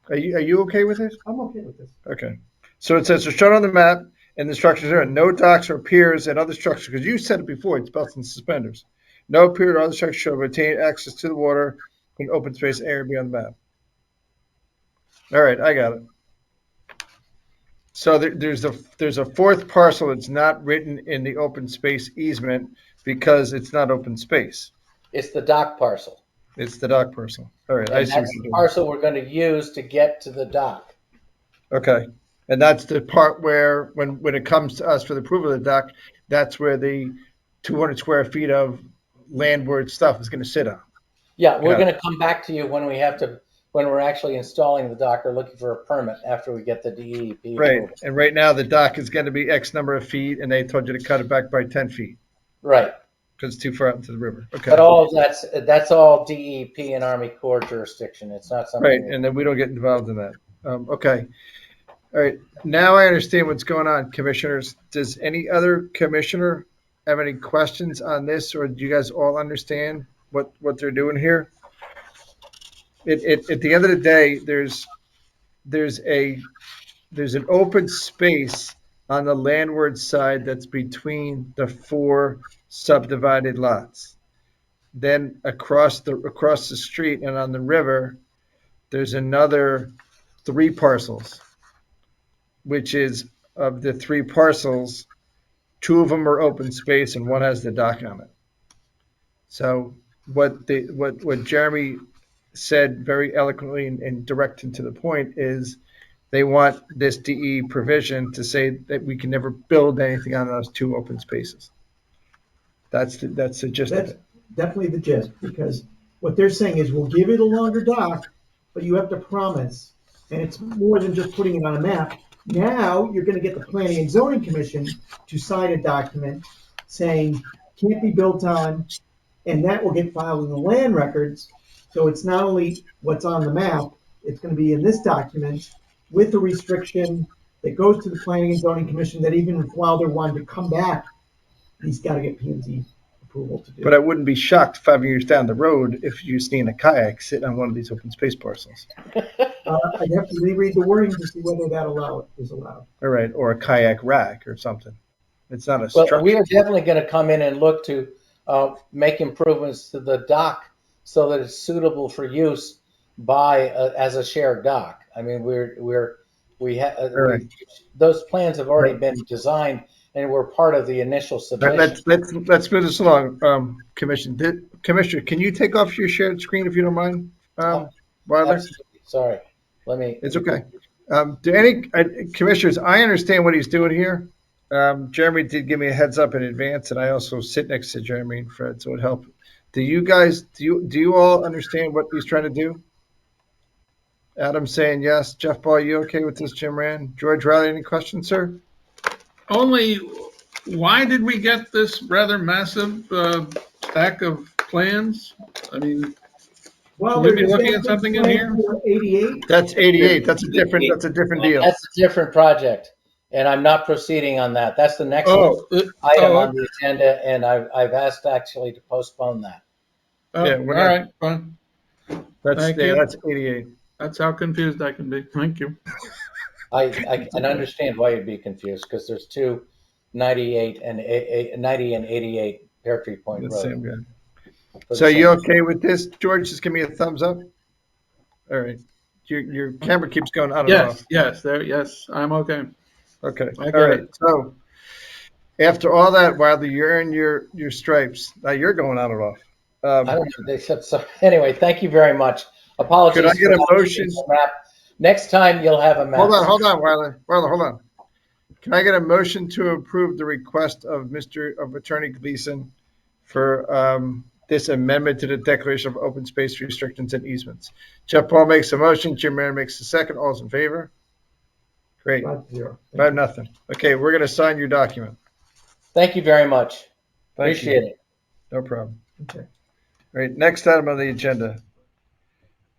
Are you okay with this? I'm okay with this. Okay. So it says, shown on the map and the structures are no docks or piers and other structures, because you said it before, it's belts and suspenders. No pier or other structure shall retain access to the water in open space area beyond the map. All right, I got it. So there's a 4th parcel that's not written in the open space easement because it's not open space. It's the dock parcel. It's the dock parcel. All right, I see. That's the parcel we're going to use to get to the dock. Okay, and that's the part where when it comes to us for the approval of the dock, that's where the 200 square feet of landward stuff is going to sit on. Yeah, we're going to come back to you when we're actually installing the dock or looking for a permit after we get the DEP. Right, approval. and right now the dock is going to be X number of feet, and they told you to cut it back by 10 feet. Right. Because it's too far out into the river. Okay. But all of that's all DEP and Army Corps jurisdiction. It's not something. Right, and then we don't get involved in that. Okay. All right. Now I understand what's going on, commissioners. Does any other commissioner have any questions on this, or do you guys all understand what they're doing here? At the end of the day, there's an open space on the landward side that's between the 4 subdivided lots. Then across the street and on the river, there's another 3 parcels, which is of the 3 parcels, 2 of them are open space and 1 has the dock on it. So what Jeremy said very eloquently and direct and to the point is they want this DE provision to say that we can never build anything on those 2 open spaces. That's the gist of it. Definitely the gist, because what they're saying is we'll give it a longer dock, but you have to promise, and it's more than just putting it on a map. Now you're going to get the Planning and Zoning Commission to sign a document saying can't be built on, and that will get filed in the land records. So it's not only what's on the map, it's going to be in this document with the restriction that goes to the Planning and Zoning Commission that even if Wilder wanted to come back, he's got to get P&Z approval to do. But I wouldn't be shocked 5 years down the road if you see in a kayak sitting on one of these open space parcels. I'd have to reread the wording to see whether that is allowed. All right, or a kayak rack or something. It's not a structure. Well, we are definitely going to come in and look to make improvements to the dock so that it's suitable for use by as a shared dock. I mean, those plans have already been designed and were part of the initial submission. Let's move this along, Commissioner. Commissioner, can you take off your shared screen if you don't mind, Wilder? Sorry, let me. It's okay. Do any commissioners? I understand what he's doing here. Jeremy did give me a heads up in advance, and I also sit next to Jeremy and Fred, so it helped. Do you guys? Do you all understand what he's trying to do? Adam saying yes. Jeff Ball, you okay with this, Jim Rand? George Riley, any questions, sir? Only, why did we get this rather massive stack of plans? I mean, Well, will you be there's looking at something in here? 88. That's 88. That's a different deal. That's a different project, and I'm not proceeding on that. That's the next Oh, item on the agenda, and I've asked actually to postpone that. Oh, Yeah, all we're not- right, fine. Thank you. That's 88. That's how confused I can be. Thank you. I can understand why you'd be confused, because there's two 90 and 88 Pear Tree Point The Road. same guy. For the So you same- okay with this, George? Just give me a thumbs up. All right. Your camera keeps going on and off. Yes, I'm okay. Okay. I All get right. it. So after all that, Wilder, you're in your stripes. Now you're going on and off. I don't know. They said so. Anyway, thank you very much. Apologies. Could I get for a not motion? giving a map. Next time you'll have a map. Hold on, Wilder. Wilder, hold on. Can I get a motion to approve the request of Attorney Gleason for this amendment to the Declaration of Open Space Restrictions and Easements? Jeff Paul makes a motion. Jim Rand makes a second. All's in favor? Great. 5-0. 5-0. Okay, we're going to sign your document. Thank you very much. Thank Appreciate you. it. No problem. Okay. All right, next item on the agenda.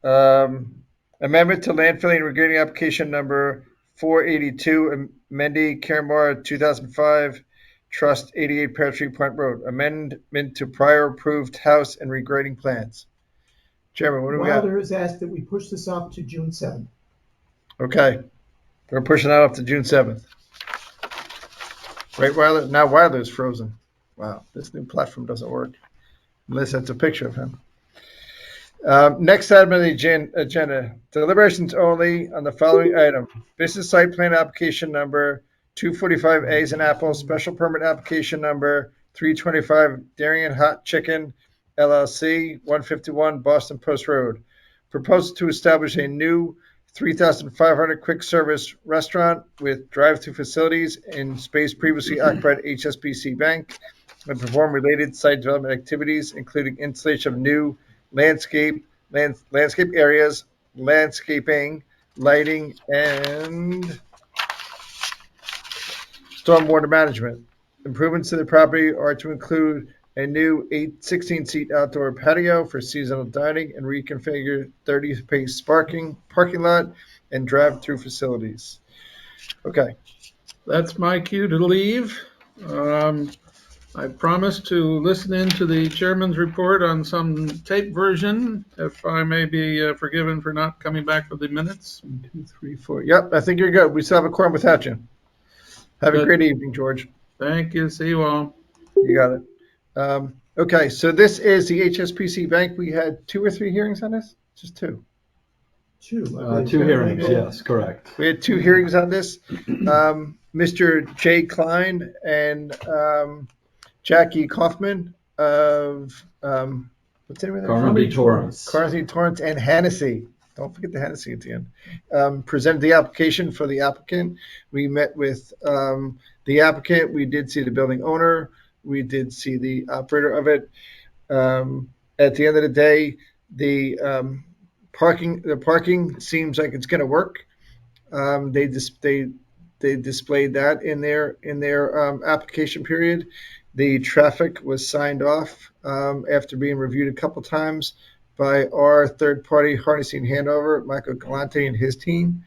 Amendment to landfilling and regrading application number 482, Mendy Caramar 2005, Trust 88 Pear Tree Point Road. Amendment to prior approved house and regrading plans. Chairman, what do we got? Wilder has asked that we push this up to June 7th. Okay, we're pushing that up to June 7th. Right, Wilder? Now Wilder's frozen. Wow, this new platform doesn't work unless that's a picture of him. Next item on the agenda, deliberations only on the following item. Business site plan application number 245 A's and Apple, special permit application number 325 Darien Hot Chicken LLC, 151 Boston Post Road. Proposal to establish a new 3,500 quick service restaurant with drive-through facilities in space previously occupied HSBC Bank and perform related site development activities, including installation of new landscape areas, landscaping, lighting, and stormwater management. Improvements to the property are to include a new 16-seat outdoor patio for seasonal dining and reconfigure 30-space parking lot and drive-through facilities. Okay. That's my cue to leave. I promised to listen in to the chairman's report on some tape version, if I may be forgiven for not coming back with the minutes. 1, 2, 3, 4. Yep, I think you're good. We still have a quorum without you. Have a Good. great evening, George. Thank you. See you all. You got it. Okay, so this is the HSBC Bank. We had 2 or 3 hearings on this? Just 2. 2. 2 hearings, yes, correct. We had 2 hearings on this. Mr. Jay Klein and Jackie Kaufman of, what's the name of that? Carnegie Torrance. Carnegie Torrance and Hennessy. Don't forget the Hennessy at the end. Presented the application for the applicant. We met with the applicant. We did see the building owner. We did see the operator of it. At the end of the day, the parking seems like it's going to work. They displayed that in their application period. The traffic was signed off after being reviewed a couple times by our third-party harnessing handover, Michael Galante and his team.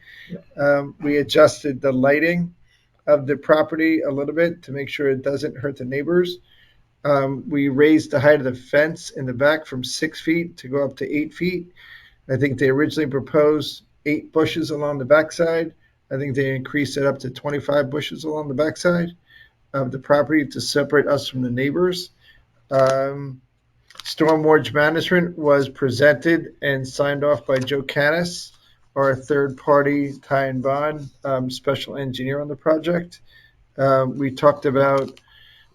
We adjusted the lighting of the property a little bit to make sure it doesn't hurt the neighbors. We raised the height of the fence in the back from 6 feet to go up to 8 feet. I think they originally proposed 8 bushes along the backside. I think they increased it up to 25 bushes along the backside of the property to separate us from the neighbors. Stormwater management was presented and signed off by Joe Canis, our third-party tie and bond special engineer on the project. We talked about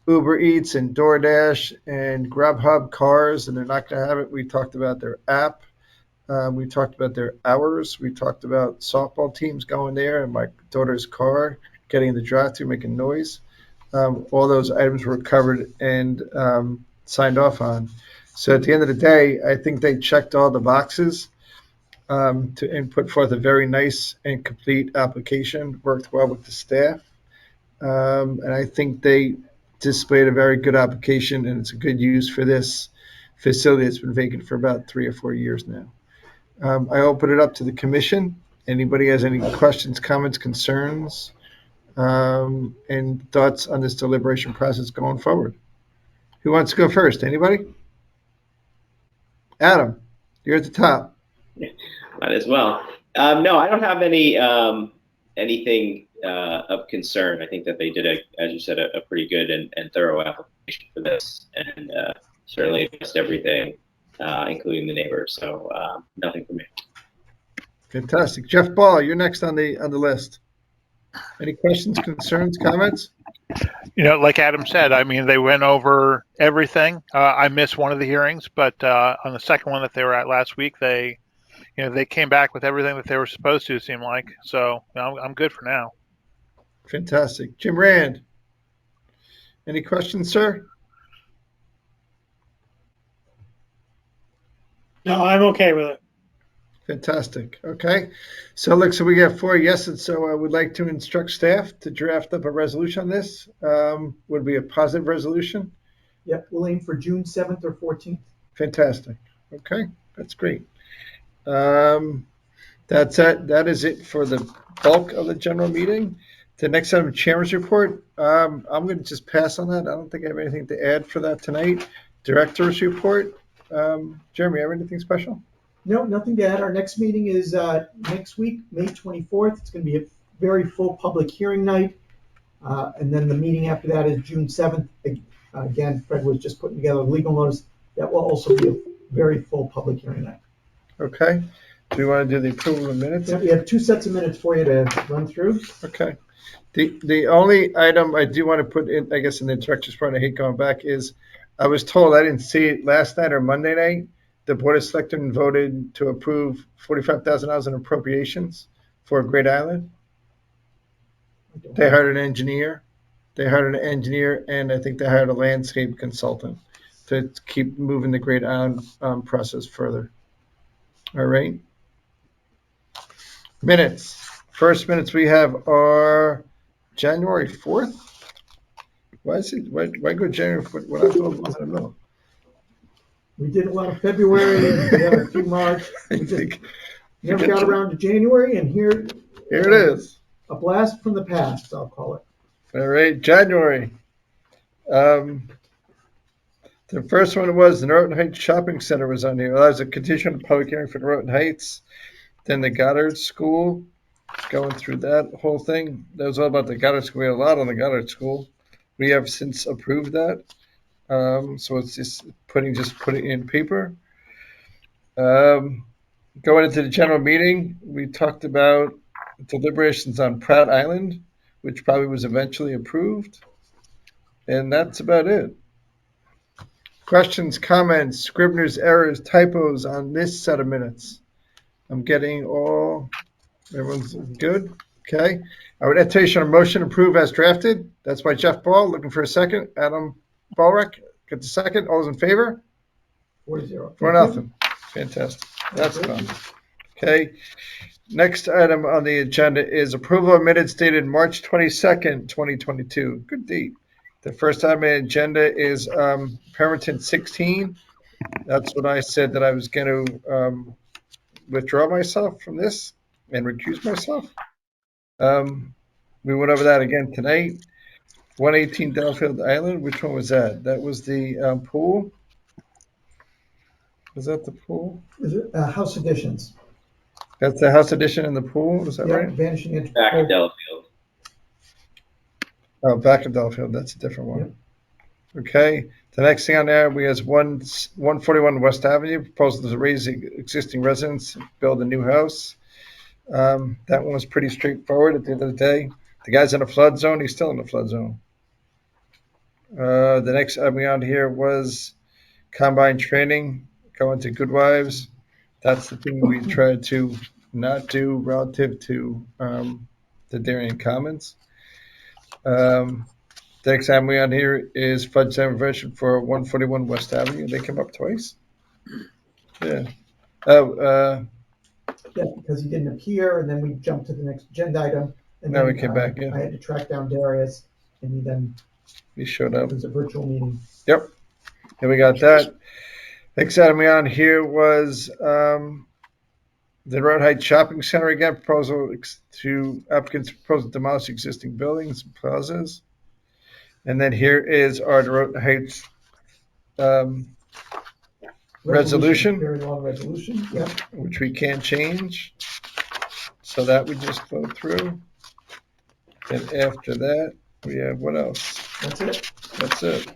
Uber Eats and DoorDash and Grubhub cars, and they're not going to have it. We talked about their app. We talked about their hours. We talked about softball teams going there and my daughter's car getting in the drive-thru making noise. All those items were covered and signed off on. So at the end of the day, I think they checked all the boxes. and put forth a very nice and complete application, worked well with the staff. And I think they displayed a very good application, and it's a good use for this facility that's been vacant for about 3 or 4 years now. I open it up to the commission. Anybody has any questions, comments, concerns, and thoughts on this deliberation process going forward? Who wants to go first? Anybody? Adam, you're at the top. Might as well. No, I don't have any anything of concern. I think that they did, as you said, a pretty good and thorough application for this, and certainly addressed everything, including the neighbors. So nothing for me. Fantastic. Jeff Ball, you're next on the list. Any questions, concerns, comments? You know, like Adam said, I mean, they went over everything. I missed one of the hearings, but on the second one that they were at last week, they came back with everything that they were supposed to, it seemed like. So I'm good for now. Fantastic. Jim Rand, any questions, sir? No, I'm okay with it. Fantastic. Okay. So we got 4 yeses. So I would like to instruct staff to draft up a resolution on this. Would be a positive resolution. Yep, we'll aim for June 7th or 14th. Fantastic. Okay. That's great. That's it. That is it for the bulk of the general meeting. The next item, chairman's report. I'm going to just pass on that. I don't think I have anything to add for that tonight. Director's report. Jeremy, have anything special? No, nothing to add. Our next meeting is next week, May 24th. It's going to be a very full public hearing night. And then the meeting after that is June 7th. Again, Fred was just putting together a legal notice. That will also be a very full public hearing night. Okay. Do you want to do the approval of minutes? Yeah, we have 2 sets of minutes for you to run through. Okay. The only item I do want to put in, I guess, in the director's part, I hate going back, is I was told, I didn't see it last night or Monday night, the Board of Selectmen voted to approve $45,000 in appropriations for Great Island. They hired an engineer. And I think they hired a landscape consultant to keep moving the Great Island process further. All right. Minutes. First minutes we have are January 4th. Why go January 4th? What I thought was in the middle. We did a lot of February, we had a few March. We just never got around to January, and here it is. A blast from the past, I'll call it. All right, January. The first one was the Norton Heights Shopping Center was on here. Well, that was a continuation of public hearing for Norton Heights. Then the Goddard School, going through that whole thing. That was all about the Goddard School. We had a lot on the Goddard School. We have since approved that. So it's just putting in paper. Going into the general meeting, we talked about deliberations on Pratt Island, which probably was eventually approved. And that's about it. Questions, comments, scrivener's errors, typos on this set of minutes. I'm getting everyone's good. Okay. I would entertain a motion to approve as drafted. That's by Jeff Ball. Looking for a second. Adam Ballrek, get the second. All those in favor? 4-0. 4-0. Fantastic. That's done. Okay. Next item on the agenda is approval of minutes dated March 22nd, 2022. Good date. The first item on the agenda is Pemberton 16. That's what I said that I was going to withdraw myself from this and recuse myself. We went over that again tonight. 118 Delafield Island. Which one was that? That was the pool. Was that the pool? Is it House Additions? That's the house addition in the pool. Is that right? Vanishing into Back of Delafield. Oh, back of Delafield. That's a different one. Yep. Okay. The next thing on there, we have 141 West Avenue. Proposal to raise the existing residence, build a new house. That one was pretty straightforward at the end of the day. The guy's in a flood zone. He's still in the flood zone. The next item on here was combine training, going to Good Wives. That's the thing we tried to not do relative to the Darien Commons. The next item on here is flood zone reversion for 141 West Avenue. They come up twice. Yeah. That's because he didn't appear, and then we jumped to the next agenda item. And Now then, we came back, yeah. I had to track down Darius, and he then, He showed up. it was a virtual meeting. Yep. And we got that. Next item on here was the Road Heights Shopping Center again, proposal to applicants proposal to demolish existing buildings and plazas. And then here is our Road Heights resolution, Very long resolution, yep. which we can't change. So that we just go through. And after that, we have what else? That's it. That's it.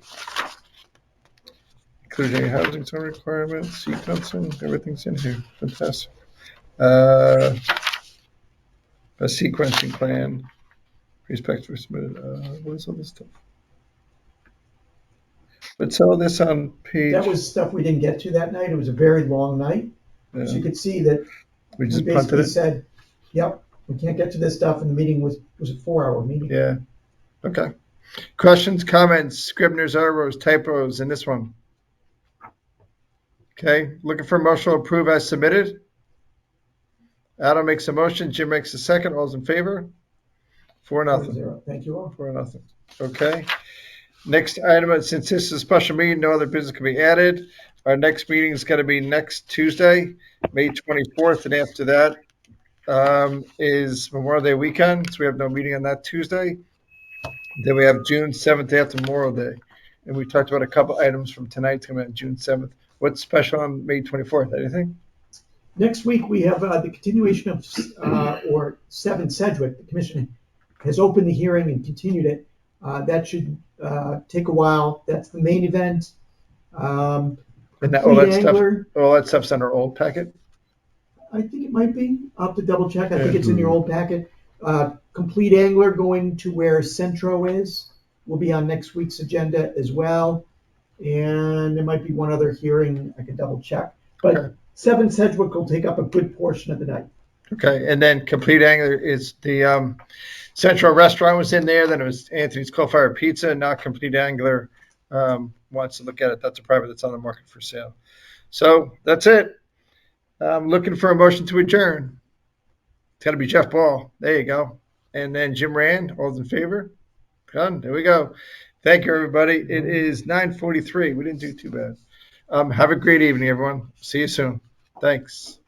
Including housing zone requirements, sequencing, everything's in here. Fantastic. A sequencing plan, respect for submitted. What is all this stuff? Let's all this on page. That was stuff we didn't get to that night. It was a very long night. As you could see that We we just punted basically it. said, yep, we can't get to this stuff, and the meeting was a 4-hour meeting. Yeah. Okay. Questions, comments, scribner's errors, typos in this one. Okay. Looking for a motion to approve as submitted. Adam makes a motion. Jim makes a second. All's in favor? 4-0. 4-0. Thank you all. 4-0. Okay. Next item, since this is a special meeting, no other business can be added. Our next meeting is going to be next Tuesday, May 24th, and after that is Memorial Day weekend, so we have no meeting on that Tuesday. Then we have June 7th after Memorial Day, and we talked about a couple items from tonight coming on June 7th. What's special on May 24th? Anything? Next week, we have the continuation of, 7 Sedgwick. The commission has opened the hearing and continued it. That should take a while. That's the main event. And Complete that, all Angler, that stuff's on our old packet? I think it might be. I'll have to double check. I think it's in your old packet. Complete Angler going to where Centro is will be on next week's agenda as well. And there might be one other hearing. I can double check. But Okay. 7 Sedgwick will take up a good portion of the night. Okay, and then Complete Angler is the Central Restaurant was in there, then it was Anthony's Coal-Fired Pizza, and now Complete Angler wants to look at it. That's a private that's on the market for sale. So that's it. I'm looking for a motion to adjourn. It's got to be Jeff Ball. There you go. And then Jim Rand, all those in favor? Done. There we go. Thank you, everybody. It is 9:43. We didn't do too bad. Have a great evening, everyone. See you soon. Thanks.